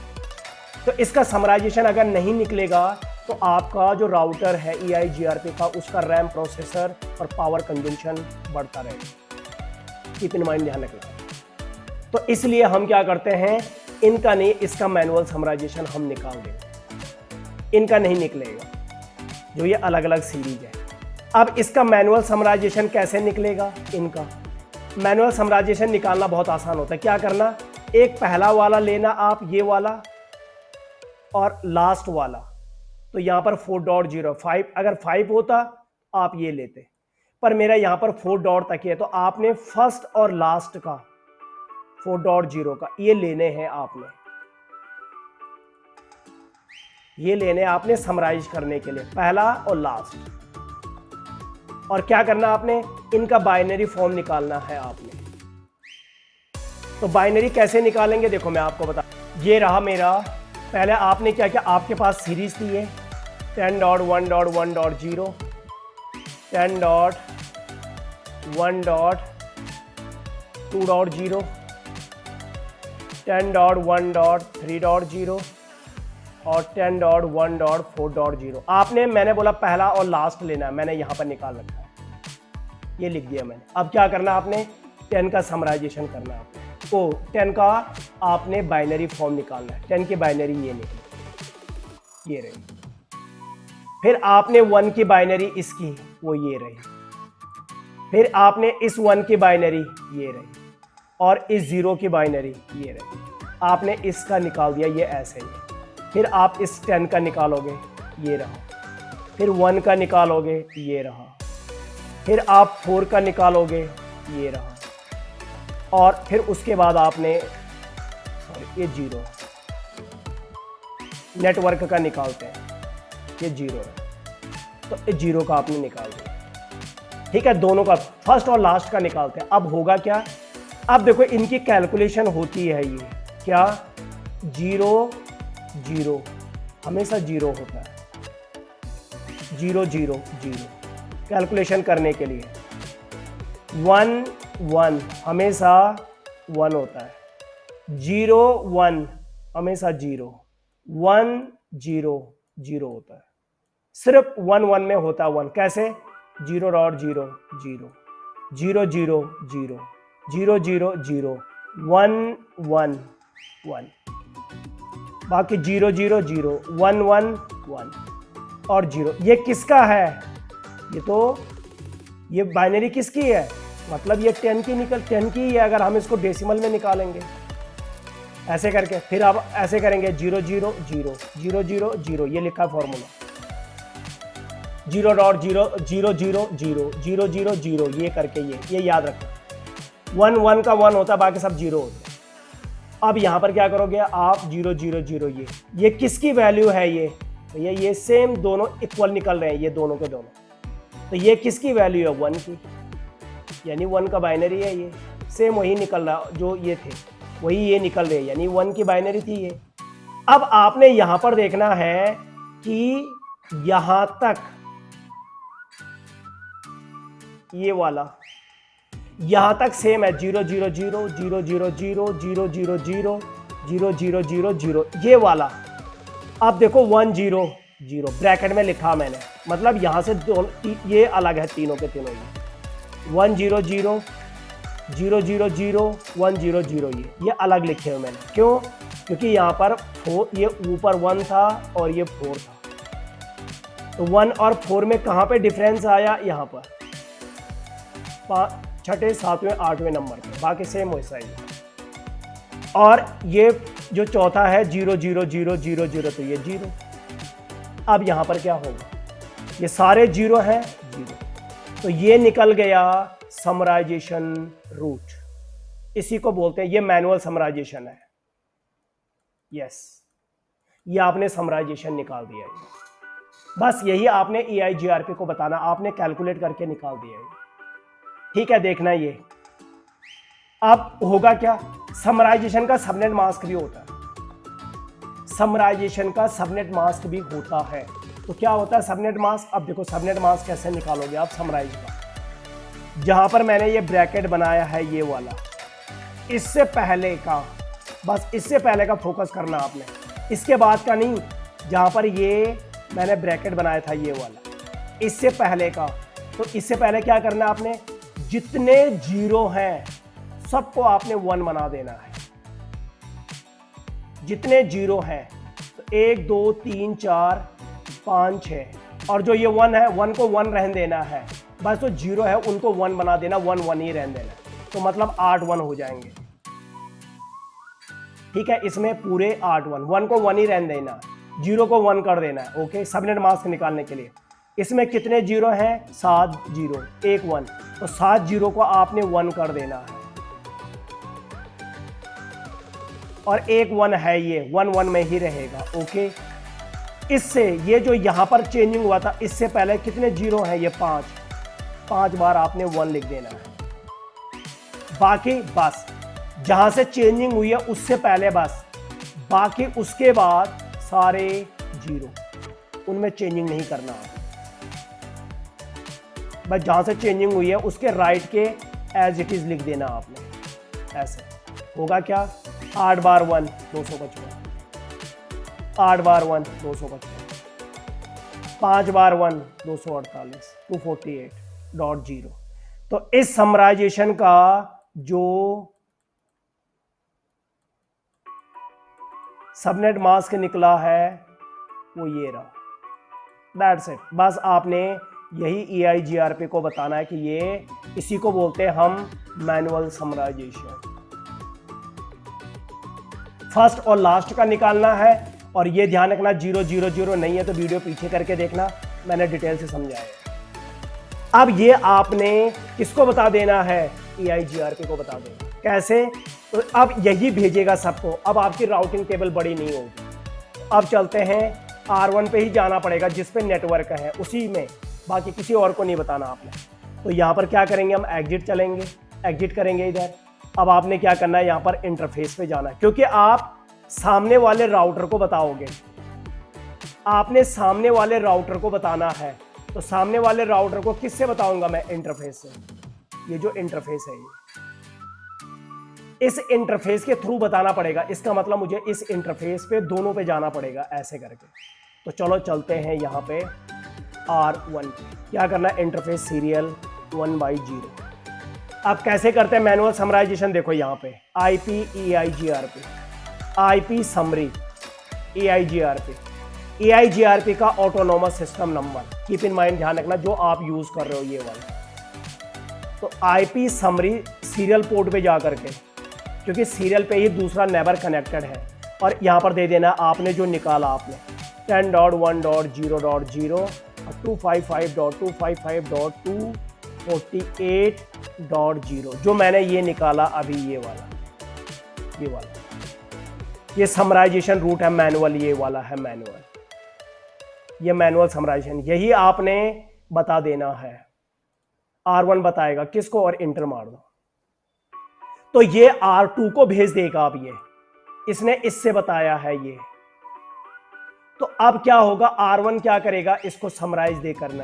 तो इसका समराइजेशन अगर नहीं निकलेगा तो आपका जो राउटर है EIGRP का, उसका रैम, प्रोसेसर और पावर कंजम्पशन बढ़ता रहेगा। कीप इन माइंड, ध्यान रखना। तो इसलिए हम क्या करते हैं, इनका नहीं, इसका मैनुअल समराइजेशन हम निकाल देंगे। इनका नहीं निकलेगा, जो ये अलग अलग सीरीज है। अब इसका मैनुअल समराइजेशन कैसे निकलेगा? इनका मैनुअल समराइजेशन निकालना बहुत आसान होता है। क्या करना, एक पहला वाला लेना आप, ये वाला, और लास्ट वाला। तो यहां पर 4.05, अगर 5 होता आप ये लेते, पर मेरा यहां पर 4 डॉट तक है, तो आपने फर्स्ट और लास्ट का 4.0 का ये लेने हैं आपने, ये लेने आपने समराइज करने के लिए, पहला और लास्ट। और क्या करना आपने, इनका बाइनरी फॉर्म निकालना है आपने। तो बाइनरी कैसे निकालेंगे, देखो मैं आपको बता, ये रहा मेरा। पहले आपने क्या किया, आपके पास सीरीज थी ये 10.1.1.0, 10.1.2.0, 10.1.3.0 और 10.1.4.0। आपने, मैंने बोला पहला और लास्ट लेना है, मैंने यहां पर निकाल रखा है, ये लिख दिया मैंने। अब क्या करना आपने, 10 का समराइजेशन करना है आपने, तो 10 का आपने बाइनरी फॉर्म निकालना है। 10 की बाइनरी ये निकली, ये रही। फिर आपने 1 की बाइनरी इसकी, वो ये रही। फिर आपने इस 1 की बाइनरी ये रही, और इस 0 की बाइनरी ये रही। आपने इसका निकाल दिया, ये ऐसे ही। फिर आप इस 10 का निकालोगे, ये रहा। फिर 1 का निकालोगे, ये रहा। फिर आप 4 का निकालोगे, ये रहा। और फिर उसके बाद आपने, सॉरी, ये 0 नेटवर्क का निकालते हैं, ये 0 है, तो ये 0 का आपने निकाल दिया। ठीक है, दोनों का फर्स्ट और लास्ट का निकालते हैं। अब होगा क्या, अब देखो इनकी कैलकुलेशन होती है, ये क्या, 0 0 हमेशा 0 होता है, 0 0 0 कैलकुलेशन करने के लिए। 1 1 हमेशा 1 होता है, 0 1 हमेशा 0, 1 0 0 होता है। सिर्फ 1 1 में होता है 1, कैसे, 0.0 0 0 0 0 0 0 0 0 1 1 1, बाकी 0 0 0 1 1 1 और 0। ये किसका है, ये तो, ये बाइनरी किसकी है, मतलब ये 10 की ही है। अगर हम इसको डेसिमल में निकालेंगे ऐसे करके, फिर आप ऐसे करेंगे 0 0 0 0 0 0, ये लिखा फॉर्मूला, 0.0 0 0 0 0 0 0, ये करके, ये याद रखना। 1 1 का 1 होता है, बाकी सब 0 होते हैं। अब यहां पर क्या करोगे आप, 0 0 0, ये किसकी वैल्यू है, ये भैया, ये सेम दोनों इक्वल निकल रहे हैं, ये दोनों के दोनों। तो ये किसकी वैल्यू है, 1 की, यानी 1 का बाइनरी है, ये सेम वही निकल रहा, जो ये थे वही ये निकल रहे, यानी 1 की बाइनरी थी ये। अब आपने यहां पर देखना है कि यहां तक ये वाला यहां तक सेम है, 0 0 0 0 0 0 0 0 0 0 0 0 0, ये वाला। अब देखो 1 0 0 ब्रैकेट में लिखा मैंने, मतलब यहां से ये अलग है, तीनों के तीनों, ये 1 0 0 0 0 0 1 0 0, ये अलग लिखे हुए मैंने। क्यों, क्योंकि यहाँ पर 4, ये ऊपर 1 था और ये 4 था, तो 1 और 4 में कहाँ पे डिफरेंस आया, यहाँ पर 6ठे 7वें 8वें नंबर पे, बाकी सेम वैसा ही। और ये जो चौथा है 0 0 0 0 0, तो ये 0। अब यहाँ पर क्या होगा, ये सारे 0 हैं, 0, तो ये निकल गया समराइजेशन रूट। इसी को बोलते हैं, ये मैनुअल समराइजेशन है। यस, ये आपने समराइजेशन निकाल दिया है। बस यही आपने EIGRP को बताना, आपने कैलकुलेट करके निकाल दिया है। ठीक है, देखना ये। अब होगा क्या, समराइजेशन का सबनेट मास्क भी होता है, समराइजेशन का सबनेट मास्क भी होता है। तो क्या होता है सबनेट मास्क, अब देखो सबनेट मास्क कैसे निकालोगे आप समराइज का। जहां पर मैंने ये ब्रैकेट बनाया है, ये वाला, इससे पहले का, बस इससे पहले का फोकस करना आपने। इसके बाद का नहीं, जहां पर ये मैंने ब्रैकेट बनाया था ये वाला, इससे पहले का। तो इससे पहले क्या करना है आपने, जितने जीरो हैं सबको आपने 1 बना देना है। जितने जीरो हैं, तो 1 2 3 4 5 6, और जो ये 1 है 1 को 1 रहने देना है बस। तो जीरो है उनको 1 बना देना, 1 1 ही रहने देना, तो मतलब 8 1 हो जाएंगे। ठीक है, इसमें पूरे 8 1 को 1 ही रहने देना, जीरो को 1 कर देना है। ओके, सबनेट मास्क निकालने के लिए इसमें कितने जीरो हैं, 7 जीरो, 1 1, तो 7 जीरो को आपने 1 कर देना है, और 1 1 है, ये 1 1 में ही रहेगा। ओके, इससे ये जो यहां पर चेंजिंग हुआ था, इससे पहले कितने जीरो हैं, ये 5 बार आपने 1 लिख देना है। बाकी बस जहां से चेंजिंग हुई है उससे पहले बस, बाकी उसके बाद सारे जीरो, उनमें चेंजिंग नहीं करना है। बस जहां से चेंजिंग हुई है उसके राइट के एज इट इज लिख देना आपने। ऐसे होगा क्या, 8 बार 1 255, 8 बार 1 255, 5 बार 1 248, 248.0। तो इस समराइजेशन का जो सबनेट मास्क निकला है वो ये रहा। That's it. बस आपने यही EIGRP को बताना है कि ये, इसी को बोलते हैं हम मैनुअल समराइजेशन। फर्स्ट और लास्ट का निकालना है, और ये ध्यान रखना 0 0 0 नहीं है तो वीडियो पीछे करके देखना, मैंने डिटेल से समझाया। अब ये आपने किसको बता देना है, EIGRP को बता देना। कैसे, तो अब यही भेजेगा सबको। अब आपकी राउटिंग टेबल बड़ी नहीं होगी। अब चलते हैं R1 पे ही जाना पड़ेगा, जिस पे नेटवर्क है उसी में, बाकी किसी और को नहीं बताना आपने। तो यहाँ पर क्या करेंगे, हम एग्जिट चलेंगे, एग्जिट करेंगे इधर। अब आपने क्या करना है, यहाँ पर इंटरफेस पे जाना है, क्योंकि आप सामने वाले राउटर को बताओगे, आपने सामने वाले राउटर को बताना है। तो सामने वाले राउटर को किससे बताऊंगा मैं, इंटरफेस से। ये जो इंटरफेस है, इस इंटरफेस के थ्रू बताना पड़ेगा। इसका मतलब मुझे इस इंटरफेस पे दोनों पे जाना पड़ेगा, ऐसे करके। तो चलो चलते हैं यहाँ पे R1 क्या करना है, इंटरफेस सीरियल 1/0। अब कैसे करते हैं मैनुअल समराइजेशन, देखो यहाँ पे IP EIGRP, IP summary EIGRP का autonomous system number, keep in mind, ध्यान रखना जो आप यूज कर रहे हो ये वाला। तो IP समरी सीरियल पोर्ट पे जा करके, क्योंकि सीरियल पे ही दूसरा नेबर कनेक्टेड है, और यहाँ पर दे देना आपने जो निकाला, आपने 10.1.0.0 255.255.248.0 जो मैंने ये निकाला अभी, ये वाला ये समराइजेशन रूट है मैनुअल, ये वाला है मैनुअल, ये मैनुअल समराइजेशन, यही आपने बता देना है। R1 बताएगा किसको, और इंटर मार दो, तो ये R2 को भेज देगा। अब ये इसने इससे बताया है ये, तो अब क्या होगा, R1 क्या करेगा, इसको समराइज दे करना,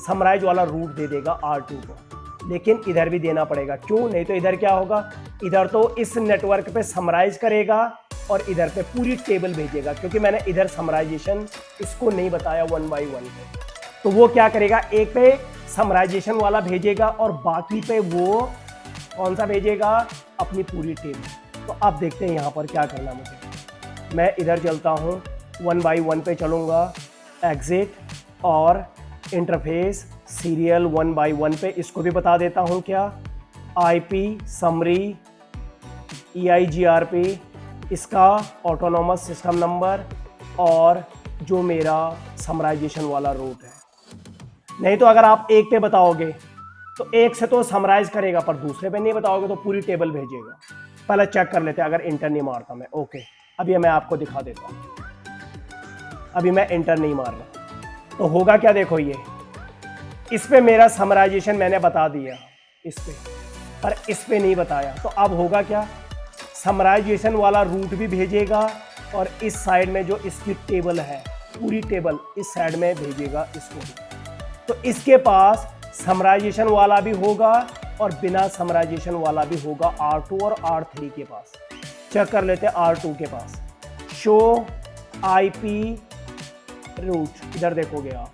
समराइज वाला रूट दे देगा R2 को। लेकिन इधर भी देना पड़ेगा, क्यों, नहीं तो इधर क्या होगा, इधर तो इस नेटवर्क पे समराइज करेगा और इधर पे पूरी टेबल भेजेगा, क्योंकि मैंने इधर समराइजेशन इसको नहीं बताया 1 by 1। तो वो क्या करेगा, एक पे समराइजेशन वाला भेजेगा और बाकी पे वो कौन सा भेजेगा, अपनी पूरी टेबल। तो अब देखते हैं यहाँ पर क्या करना मुझे। मैं इधर चलता हूँ, 1 by 1 पे चलूँगा, एग्जिट, और इंटरफेस सीरियल 1 by 1 पे इसको भी बता देता हूँ क्या, IP समरी EIGRP, इसका ऑटोनोमस सिस्टम नंबर, और जो मेरा समराइजेशन वाला रूट है। नहीं तो अगर आप एक पे बताओगे तो एक से तो समराइज करेगा, पर दूसरे पे नहीं बताओगे तो पूरी टेबल भेजेगा। पहले चेक कर लेते हैं, अगर इंटर नहीं मारता मैं। ओके, अभी मैं आपको दिखा देता हूँ, अभी मैं इंटर नहीं मार रहा, तो होगा क्या, देखो ये इस पे मेरा समराइजेशन मैंने बता दिया, इस पे, पर इस पे नहीं बताया। तो अब होगा क्या, समराइजेशन वाला रूट भी भेजेगा, और इस साइड में जो इसकी टेबल है, पूरी टेबल इस साइड में भेजेगा इसको भी। तो इसके पास समराइजेशन वाला भी होगा और बिना समराइजेशन वाला भी होगा, R2 और R3 के पास। चेक कर लेते हैं R2 के पास, शो आईपी रूट, इधर देखोगे आप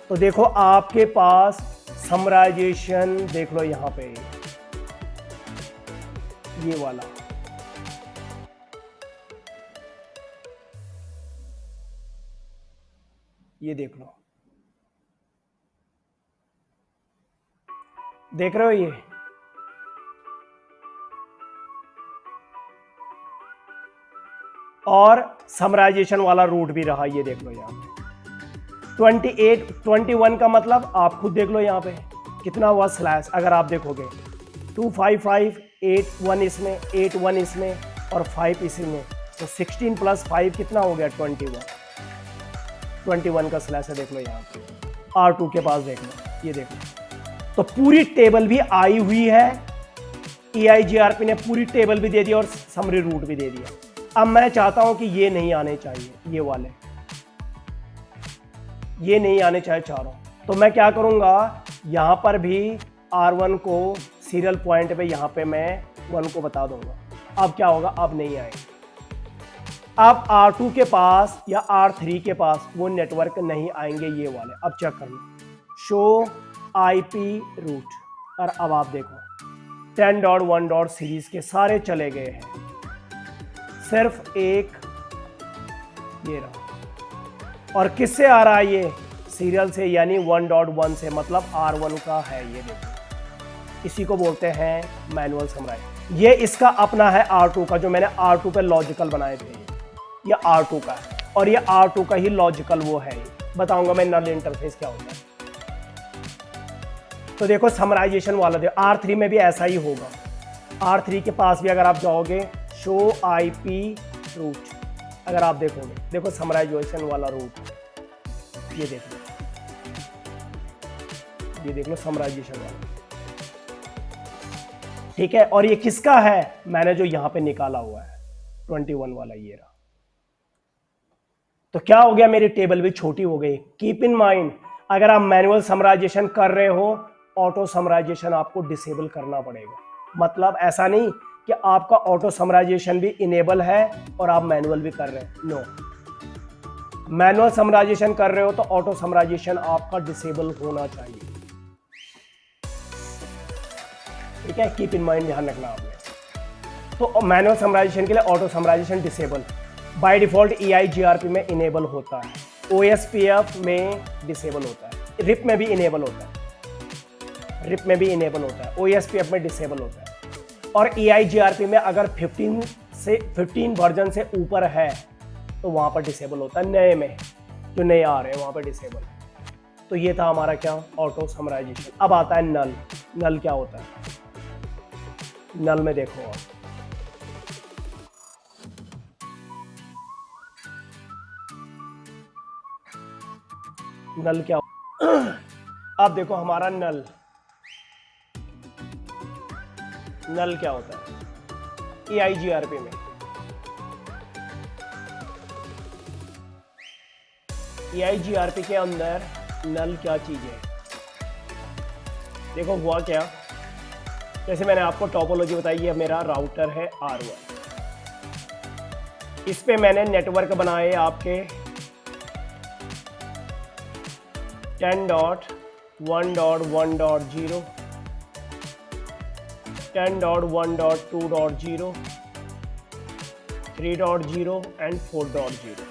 तो देखो आपके पास समराइजेशन देख लो यहां पे, ये वाला ये देख लो, देख रहे हो ये, और समराइजेशन वाला रूट भी रहा, ये देख लो यहाँ पे 28 21 का मतलब आप खुद देख लो यहाँ पे कितना हुआ स्लैश, अगर आप देखोगे 255 81 इसमें 81 इसमें और 5 इसी में, तो 16 + 5 कितना हो गया 21 का स्लैश है, देख लो यहाँ पे R2 के पास देख लो, ये देख लो। तो पूरी टेबल भी आई हुई है, EIGRP ने पूरी टेबल भी दे दी और समरी रूट भी दे दिया। अब मैं चाहता हूं कि ये नहीं आने चाहिए, ये वाले ये नहीं आने चाहिए चारों, तो मैं क्या करूंगा, यहां पर भी R1 को सीरियल पॉइंट पे यहां पे मैं 1 को बता दूंगा। अब क्या होगा, अब नहीं आएंगे। अब R2 के पास या R3 के पास वो नेटवर्क नहीं आएंगे ये वाले। अब चेक कर लो, शो IP रूट, और अब आप देखो 10.1. सीरीज के सारे चले गए हैं, सिर्फ एक ये रहा। और किससे आ रहा है ये, सीरियल से, यानी 1.1 से, मतलब R1 का है, ये देखो इसी को बोलते हैं मैनुअल समराइज। ये इसका अपना है R2 का, जो मैंने R2 पे लॉजिकल बनाए थे, ये R2 का है, और ये R2 का ही लॉजिकल वो है। बताऊंगा मैं नल इंटरफेस क्या होता है। तो देखो समराइजेशन वाला देखो, R3 में भी ऐसा ही होगा। R3 के पास भी अगर आप जाओगे, शो IP रूट, अगर आप देखोगे, देखो समराइजेशन वाला रूट, ये देख लो, ये देख लो समराइजेशन वाला, ठीक है। और ये किसका है, मैंने जो यहां पे निकाला हुआ है 21 वाला, ये रहा। तो क्या हो गया, मेरी टेबल भी छोटी हो गई। कीप इन माइंड, अगर आप मैनुअल समराइजेशन कर रहे हो, ऑटो समराइजेशन आपको डिसेबल करना पड़ेगा। मतलब ऐसा नहीं कि आपका ऑटो समराइजेशन भी इनेबल है और आप मैनुअल भी कर रहे हैं, नो। मैनुअल समराइजेशन कर रहे हो तो ऑटो समराइजेशन आपका डिसेबल होना चाहिए, ठीक है। कीप इन माइंड, ध्यान रखना आपने। तो मैनुअल समराइजेशन के लिए auto summarisation disable, by default EIGRP में इनेबल होता है, OSPF में डिसेबल होता है, RIP में भी इनेबल होता है, RIP में भी इनेबल होता है, OSPF में डिसेबल होता है। और EIGRP में अगर 15 वर्जन से ऊपर है तो वहां पर डिसेबल होता है, नए में जो नए आ रहे हैं वहां पर डिसेबल है। तो ये था हमारा क्या, ऑटो समराइजेशन। अब आता है नल। नल क्या होता है, नल में देखो आप, नल क्या अब देखो हमारा नल, नल क्या होता है EIGRP में। EIGRP के अंदर नल क्या चीज है, देखो हुआ क्या, जैसे मैंने आपको टोपोलॉजी बताई, है मेरा राउटर है R1, इस पे मैंने नेटवर्क बनाए आपके 10.1.1.0, 10.1.2.0, 3.0 एंड 4.0।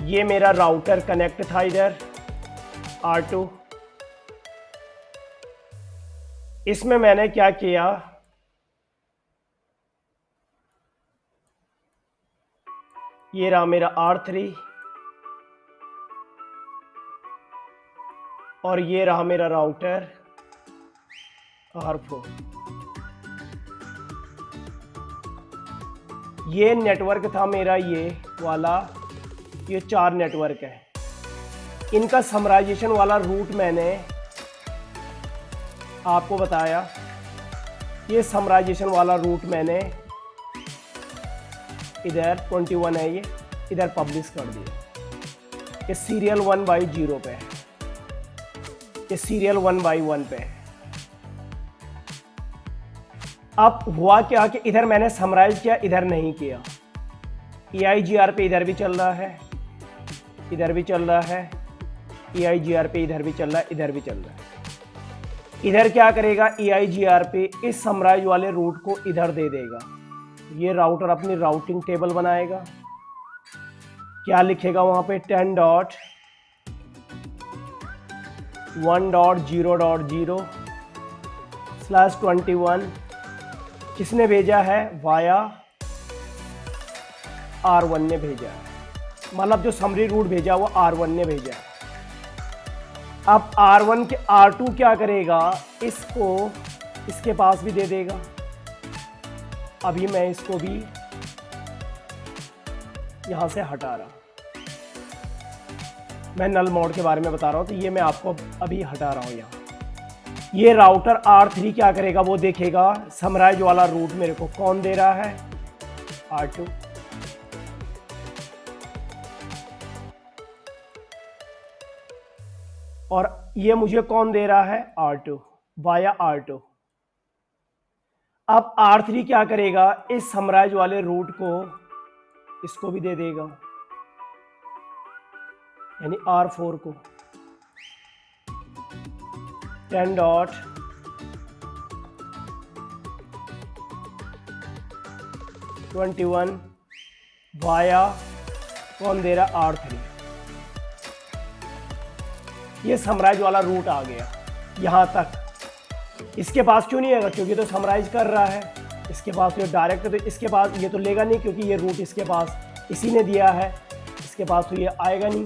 ये मेरा राउटर कनेक्ट था इधर R2। इसमें मैंने क्या किया, ये रहा मेरा R3 और ये रहा मेरा राउटर R4। ये नेटवर्क था मेरा, ये वाला, ये 4 नेटवर्क है। इनका समराइजेशन वाला रूट मैंने आपको बताया, ये समराइजेशन वाला रूट मैंने इधर 21 है, ये इधर पब्लिश कर दिया। ये सीरियल 1/0 पे है, ये सीरियल 1/1 पे है। अब हुआ क्या कि इधर मैंने समराइज किया, इधर नहीं किया। EIGR पे इधर भी चल रहा है, इधर भी चल रहा है, EIGR पे इधर भी चल रहा है, इधर भी चल रहा है। इधर क्या करेगा, EIGR पे इस समराइज वाले रूट को इधर दे देगा। ये राउटर अपनी राउटिंग टेबल बनाएगा। क्या लिखेगा वहां पे, 10.1.0.0/21 किसने भेजा है, वाया R1 ने भेजा है, मतलब जो समरी रूट भेजा वो R1 ने भेजा है। अब R1 के R2 क्या करेगा, इसको इसके पास भी दे देगा। अभी मैं इसको भी यहां से हटा रहा हूं, मैं नल मोड के बारे में बता रहा हूं, तो ये मैं आपको अभी हटा रहा हूं। यहाँ ये राउटर R3 क्या करेगा, वो देखेगा समराइज वाला रूट मेरे को कौन दे रहा है, R2। और ये मुझे कौन दे रहा है, R2 वाया R2। अब R3 क्या करेगा, इस समराइज वाले रूट को इसको भी दे देगा, यानी R4 को 10.21 वाया कौन दे रहा, R3। ये समराइज वाला रूट आ गया यहां तक। इसके पास क्यों नहीं आएगा, क्योंकि तो समराइज कर रहा है। इसके पास तो डायरेक्ट, तो इसके पास ये तो लेगा नहीं, क्योंकि ये रूट इसके पास इसी ने दिया है। इसके पास तो ये आएगा नहीं,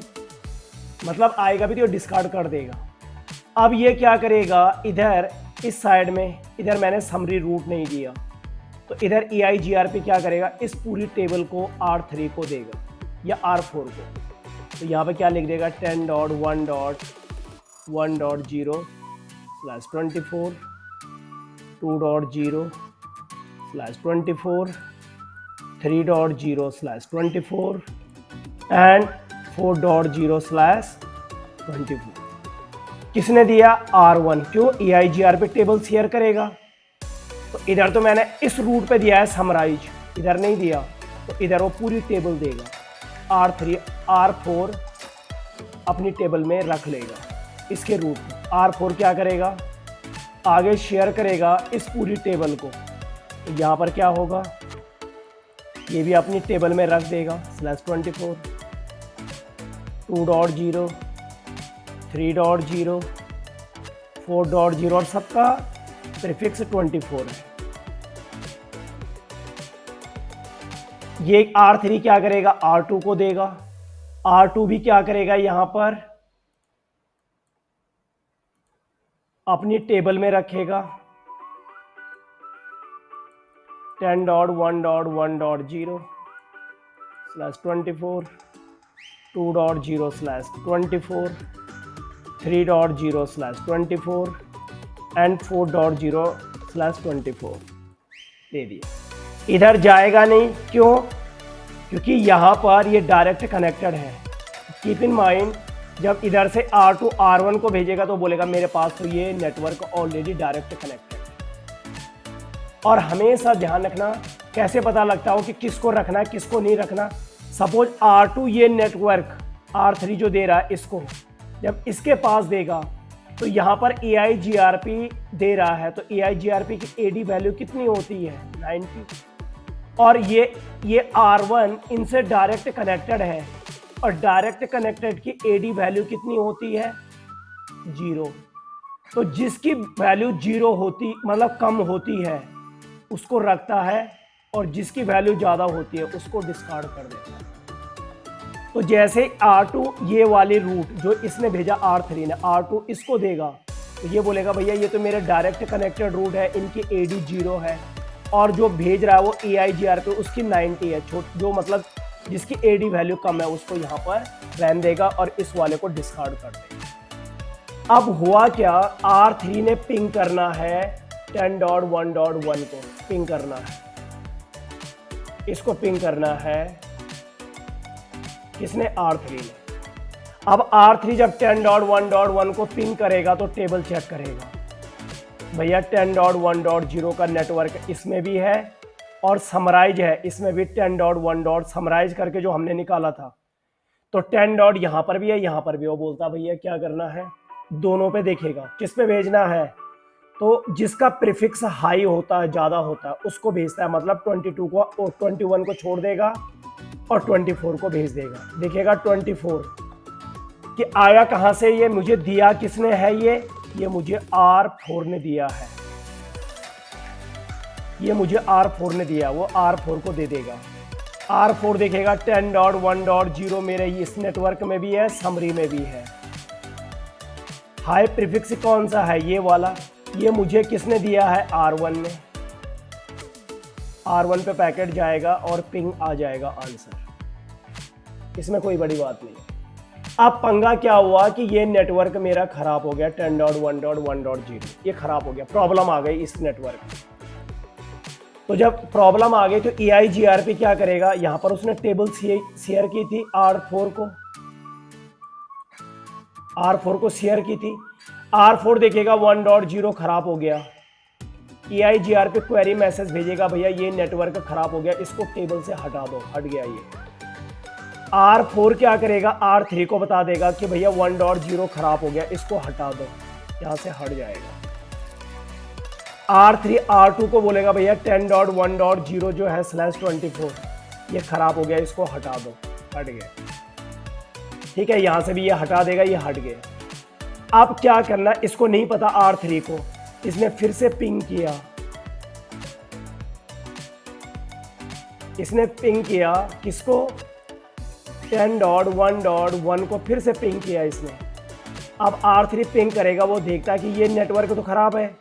मतलब आएगा भी तो ये डिस्कार्ड कर देगा। अब ये क्या करेगा, इधर इस साइड में, इधर मैंने समरी रूट नहीं दिया, तो इधर EIGR पे क्या करेगा, इस पूरी टेबल को R3 को देगा या R4 को। तो यहाँ पे क्या लिख देगा, 10.1.1.0/24, 2.0/24, 3.0/24 एंड 4.0/24। किसने दिया, R1। क्यों, EIGR पे टेबल शेयर करेगा। तो इधर तो मैंने इस रूट पे दिया है समराइज, इधर नहीं दिया, तो इधर वो पूरी टेबल देगा। R3 R4 अपनी टेबल में रख लेगा इसके रूट को। R4 क्या करेगा, आगे शेयर करेगा इस पूरी टेबल को। तो यहाँ पर क्या होगा, ये भी अपनी टेबल में रख देगा /24, 2.0, 3.0, 4.0 और सबका प्रीफिक्स 24 है। ये R3 क्या करेगा, R2 को देगा। R2 भी क्या करेगा, यहां पर अपनी टेबल में रखेगा 10.1.1.0/24, 2.0/24, 3.0/24 एंड 4.0/24 दे दिया। इधर जाएगा नहीं, क्यों, क्योंकि यहाँ पर ये डायरेक्ट कनेक्टेड है। कीप इन माइंड, जब इधर से R2 R1 को भेजेगा तो बोलेगा मेरे पास तो ये नेटवर्क ऑलरेडी डायरेक्ट कनेक्टेड है। और हमेशा ध्यान रखना, कैसे पता लगता हो कि किसको रखना है किसको नहीं रखना। सपोज R2 ये नेटवर्क R3 जो दे रहा है इसको जब इसके पास देगा तो यहाँ पर EIGRP दे रहा है, तो EIGRP की AD वैल्यू कितनी होती है, 90। और ये R1 इनसे डायरेक्ट कनेक्टेड है और डायरेक्ट कनेक्टेड की AD वैल्यू कितनी होती है, 0। तो जिसकी वैल्यू 0 होती, मतलब कम होती है, उसको रखता है, और जिसकी वैल्यू ज़्यादा होती है उसको डिस्कार्ड कर देता है। तो जैसे R2 ये वाली रूट जो इसने भेजा R3 ने, R2 इसको देगा, तो ये बोलेगा भैया ये तो मेरे डायरेक्ट कनेक्टेड रूट है, इनकी AD 0 है, और जो भेज रहा है वो EIGR पे उसकी 90 है, जो मतलब जिसकी AD वैल्यू कम है उसको यहाँ पर रहने देगा और इस वाले को डिस्कार्ड कर देगा। अब हुआ क्या, R3 ने पिंग करना है 10.1.1 को पिंग करना है, इसको पिंग करना है किसने, R3 ने। अब R3 जब 10.1.1 को पिंग करेगा तो टेबल चेक करेगा, भैया 10.1.0 का नेटवर्क इसमें भी है और समराइज है, इसमें भी 10 डॉट 1 डॉट समराइज करके जो हमने निकाला था, तो 10 डॉट यहां पर भी है यहां पर भी। वो बोलता भैया क्या करना है, दोनों पे देखेगा, किस पे भेजना है, तो जिसका प्रीफिक्स हाई होता है, ज्यादा होता है, उसको भेजता है। मतलब 22 को और 21 को छोड़ देगा और 24 को भेज देगा। देखेगा 24 कि आया कहां से, ये मुझे दिया किसने है, ये मुझे R4 ने दिया है, ये मुझे R4 ने दिया, वो R4 को दे देगा। R4 देखेगा 10 डॉट 1 डॉट 0 मेरे इस नेटवर्क में भी है, समरी में भी है। हाई प्रीफिक्स कौन सा है, ये वाला, ये मुझे किसने दिया है, R1 ने। R1 पे पैकेट जाएगा और पिंग आ जाएगा आंसर, इसमें कोई बड़ी बात नहीं। अब पंगा क्या हुआ कि ये नेटवर्क मेरा खराब हो गया, 10 डॉट 1 डॉट 1 डॉट 0 ये खराब हो गया, प्रॉब्लम आ गई इस नेटवर्क में। तो जब प्रॉब्लम आ गई तो EIGRP क्या करेगा, यहां पर उसने टेबल शेयर की थी, R4 को शेयर की थी। R4 देखेगा 1.0 खराब हो गया, EIGRP क्वेरी मैसेज भेजेगा, भैया ये नेटवर्क खराब हो गया, इसको टेबल से हटा दो, हट गया ये। R4 क्या करेगा, R3 को बता देगा कि भैया 1.0 खराब हो गया, इसको हटा दो, यहां से हट जाएगा। R3 R2 को बोलेगा भैया 10 डॉट 1 डॉट 0 जो है /24 ये खराब हो गया, इसको हटा दो, हट गया। ठीक है, यहां से भी ये हटा देगा, ये हट गया। अब क्या करना, इसको नहीं पता R3 को, इसने फिर से पिंग किया, इसने पिंग किया किसको, 10 डॉट 1 डॉट 1 को फिर से पिंग किया इसने। अब R3 पिंग करेगा, वो देखता है कि ये नेटवर्क तो खराब है।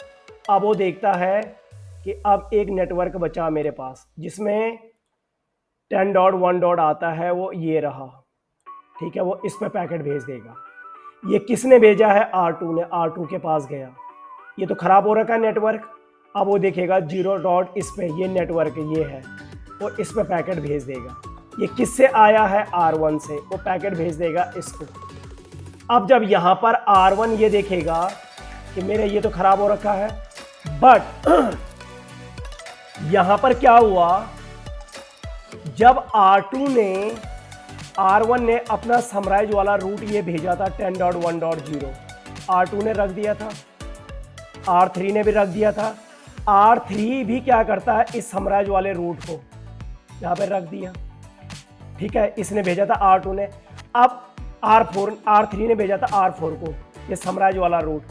अब वो देखता है कि अब एक नेटवर्क बचा मेरे पास जिसमें 10 डॉट 1 डॉट आता है, वो ये रहा। ठीक है, वो इस पे पैकेट भेज देगा। ये किसने भेजा है, R2 ने, R2 के पास गया, ये तो खराब हो रखा है नेटवर्क। अब वो देखेगा 0 डॉट इस पे, ये नेटवर्क ये है, वो इस पे पैकेट भेज देगा। ये किससे आया है, R1 से, वो पैकेट भेज देगा इसको। अब जब यहाँ पर R1 ये देखेगा कि मेरे ये तो खराब हो रखा है, बट यहां पर क्या हुआ, जब R1 ने अपना समराइज वाला रूट ये भेजा था 10 डॉट 1 डॉट 0, R2 ने रख दिया था, R3 ने भी रख दिया था। R3 भी क्या करता है, इस समराइज वाले रूट को यहां पे रख दिया। ठीक है, इसने भेजा था R2 ने, अब R3 ने भेजा था R4 को, ये समराइज वाला रूट।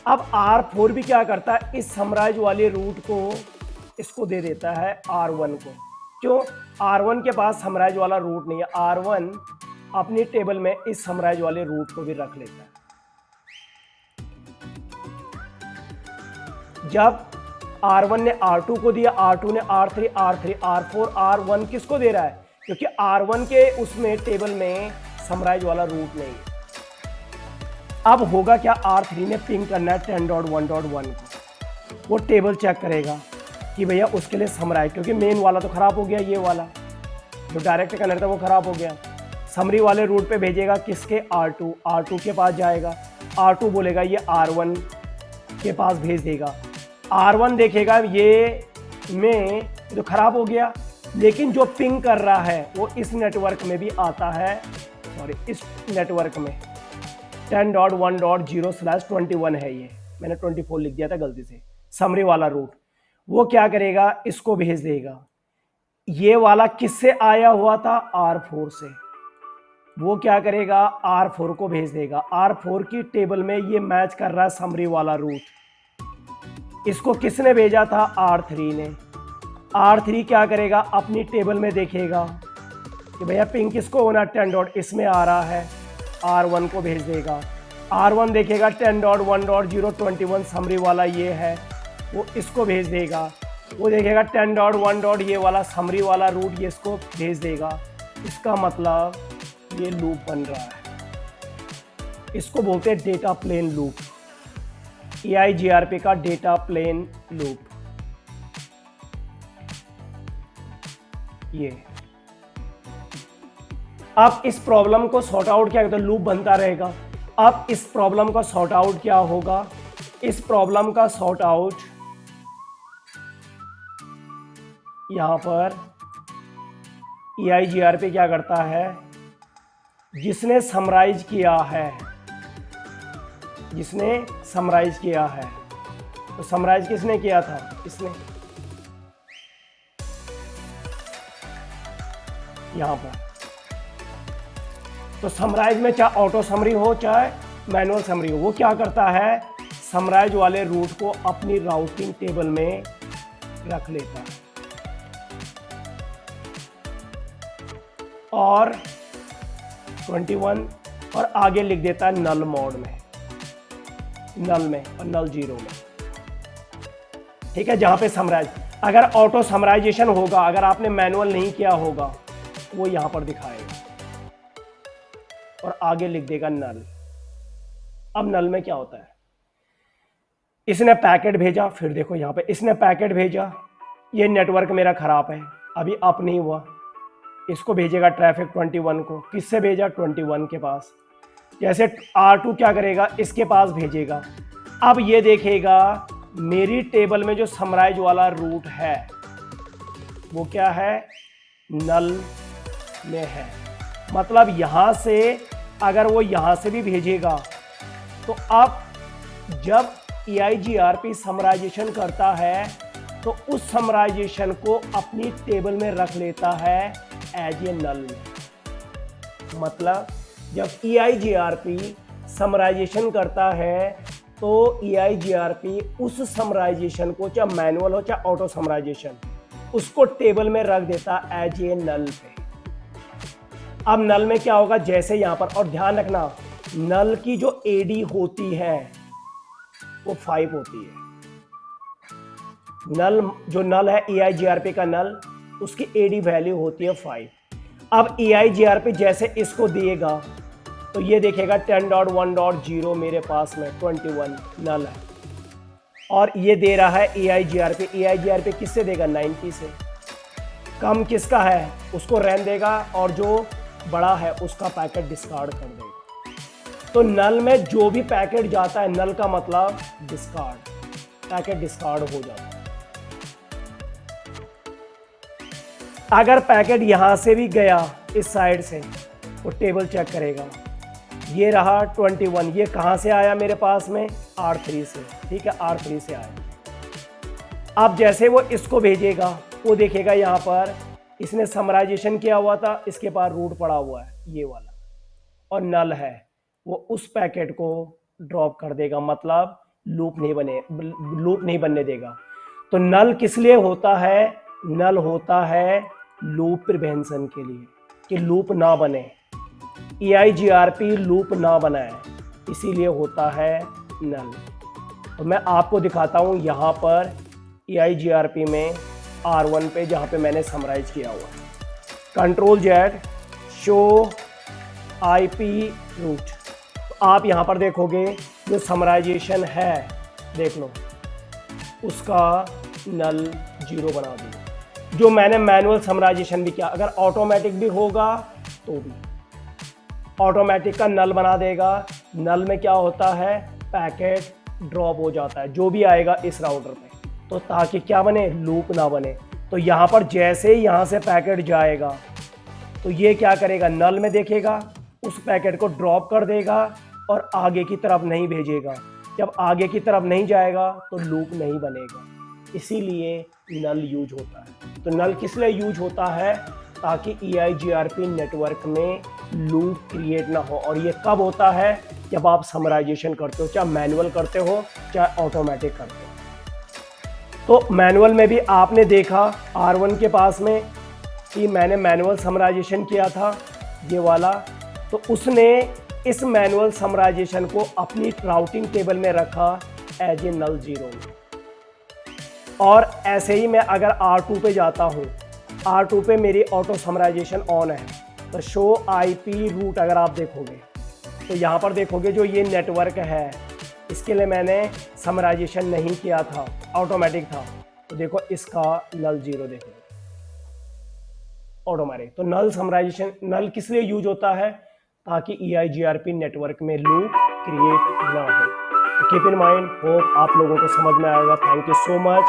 अब R4 भी क्या करता है, इस समराइज वाले रूट को इसको दे देता है R1 को। क्यों, R1 के पास समराइज वाला रूट नहीं है, R1 अपनी टेबल में इस समराइज वाले रूट को भी रख लेता है। जब R1 ने R2 को दिया, R2 ने R3, R3 R4, R1 किसको दे रहा है, क्योंकि R1 के उसमें टेबल में समराइज वाला रूट नहीं है। अब होगा क्या, R3 ने पिंग करना है 10 डॉट 1 डॉट 1 को, वो टेबल चेक करेगा कि भैया उसके लिए समराइज, क्योंकि मेन वाला तो खराब हो गया, ये वाला जो डायरेक्ट कनेक्ट था वो खराब हो गया। समरी वाले रूट पे भेजेगा किसके, R2 के पास जाएगा, R2 बोलेगा ये R1 के पास भेज देगा। R1 देखेगा ये में तो खराब हो गया, लेकिन जो पिंग कर रहा है वो इस नेटवर्क में भी आता है, सॉरी इस नेटवर्क में 10 डॉट 1 डॉट 0/21 है, ये मैंने 24 लिख दिया था गलती से, समरी वाला रूट। वो क्या करेगा, इसको भेज देगा। ये वाला किससे आया हुआ था, R4 से, वो क्या करेगा, R4 को भेज देगा। R4 की टेबल में ये मैच कर रहा है समरी वाला रूट, इसको किसने भेजा था, R3 ने। R3 क्या करेगा, अपनी टेबल में देखेगा कि भैया पिंग किसको होना, 10 डॉट इसमें आ रहा है, R1 को भेज देगा। R1 देखेगा 10 डॉट 1 डॉट 021 समरी वाला ये है, वो इसको भेज देगा। वो देखेगा 10 डॉट 1 डॉट ये वाला समरी वाला रूट, ये इसको भेज देगा। इसका मतलब ये लूप बन रहा है, इसको बोलते हैं डेटा प्लेन लूप, EIGRP का डेटा प्लेन लूप। ये अब इस प्रॉब्लम को सॉर्ट आउट क्या कहते हैं, लूप बनता रहेगा। अब इस प्रॉब्लम का सॉर्ट आउट क्या होगा, इस प्रॉब्लम का सॉर्ट आउट यहां पर EIGRP क्या करता है, जिसने समराइज किया है, जिसने समराइज किया है, तो समराइज किसने किया था, इसने, यहां पर। तो समराइज में चाहे ऑटो समरी हो चाहे मैनुअल समरी हो, वो क्या करता है, समराइज वाले रूट को अपनी राउटिंग टेबल में रख लेता है और 21 और आगे लिख देता है नल मोड में, नल में और नल जीरो में। ठीक है, जहां पे समराइज, अगर ऑटो समराइजेशन होगा, अगर आपने मैनुअल नहीं किया होगा, वो यहां पर दिखाएगा और आगे लिख देगा नल। अब नल में क्या होता है, इसने पैकेट भेजा, फिर देखो यहां पे इसने पैकेट भेजा, ये नेटवर्क मेरा खराब है, अभी अप नहीं हुआ, इसको भेजेगा ट्रैफिक 21 को, किससे भेजा, 21 के पास। जैसे R2 क्या करेगा, इसके पास भेजेगा। अब ये देखेगा मेरी टेबल में जो समराइज वाला रूट है वो क्या है, नल में है। मतलब यहां से अगर वो यहां से भी भेजेगा तो अब जब EIGRP समराइजेशन करता है तो उस समराइजेशन को अपनी टेबल में रख लेता है एज ए नल में। मतलब जब EIGRP समराइजेशन करता है तो EIGRP उस समराइजेशन को, चाहे मैनुअल हो चाहे ऑटो समराइजेशन, उसको टेबल में रख देता एज ए नल पे। अब नल में क्या होगा, जैसे यहां पर, और ध्यान रखना नल की जो AD होती है वो 5 होती है। नल जो नल है EIGRP का नल, उसकी AD वैल्यू होती है 5। अब EIGRP जैसे इसको देगा तो ये देखेगा 10.1.0 मेरे पास में 21 नल है, और ये दे रहा है EIGRP किससे देगा, 90 से। कम किसका है उसको रहने देगा और जो बड़ा है उसका पैकेट डिस्कार्ड कर देगा। तो नल में जो भी पैकेट जाता है, नल का मतलब डिस्कार्ड, पैकेट डिस्कार्ड हो जाता है। अगर पैकेट यहां से भी गया इस साइड से, वो टेबल चेक करेगा, ये रहा 21, ये कहां से आया मेरे पास में, R3 से। ठीक है, R3 से आया। अब जैसे वो इसको भेजेगा, वो देखेगा यहां पर इसने समराइजेशन किया हुआ था, इसके पास रूट पड़ा हुआ है ये वाला, और नल है, वो उस पैकेट को ड्रॉप कर देगा। मतलब लूप नहीं बनने देगा। तो नल किस लिए होता है, नल होता है लूप प्रिवेंशन के लिए, कि लूप ना बने, EIGRP लूप ना बनाए, इसीलिए होता है नल। तो मैं आपको दिखाता हूं यहां पर EIGRP में R1 पे, जहां पे मैंने समराइज किया हुआ है, Ctrl+Z शो IP रूट। तो आप यहां पर देखोगे जो समराइजेशन है, देख लो, उसका नल 0 बना दिया। जो मैंने मैनुअल समराइजेशन भी किया, अगर ऑटोमेटिक भी होगा तो भी ऑटोमेटिक का नल बना देगा। नल में क्या होता है, पैकेट ड्रॉप हो जाता है जो भी आएगा इस राउटर पे, तो ताकि क्या बने, लूप ना बने। तो यहाँ पर जैसे ही यहाँ से पैकेट जाएगा तो ये क्या करेगा, नल में देखेगा, उस पैकेट को ड्रॉप कर देगा और आगे की तरफ नहीं भेजेगा। जब आगे की तरफ नहीं जाएगा तो लूप नहीं बनेगा, इसीलिए नल यूज होता है। तो नल किस लिए यूज होता है, ताकि EIGRP नेटवर्क में लूप क्रिएट ना हो। और ये कब होता है, जब आप समराइजेशन करते हो, चाहे मैनुअल करते हो चाहे ऑटोमेटिक करते हो। तो मैनुअल में भी आपने देखा R1 के पास में कि मैंने मैनुअल समराइजेशन किया था ये वाला, तो उसने इस मैनुअल समराइजेशन को अपनी राउटिंग टेबल में रखा एज ए नल 0 में। और ऐसे ही मैं अगर R2 पे जाता हूँ, R2 पे मेरी ऑटो समराइजेशन ऑन है, तो शो IP रूट अगर आप देखोगे तो यहाँ पर देखोगे जो ये नेटवर्क है, इसके लिए मैंने समराइजेशन नहीं किया था, ऑटोमेटिक था। तो देखो इसका नल 0 देखो ऑटोमेटिक। तो नल समराइजेशन, नल किस लिए यूज होता है, ताकि EIGRP नेटवर्क में लूप क्रिएट ना हो। कीप इन माइंड, होप आप लोगों को समझ में आएगा। Thank you so much.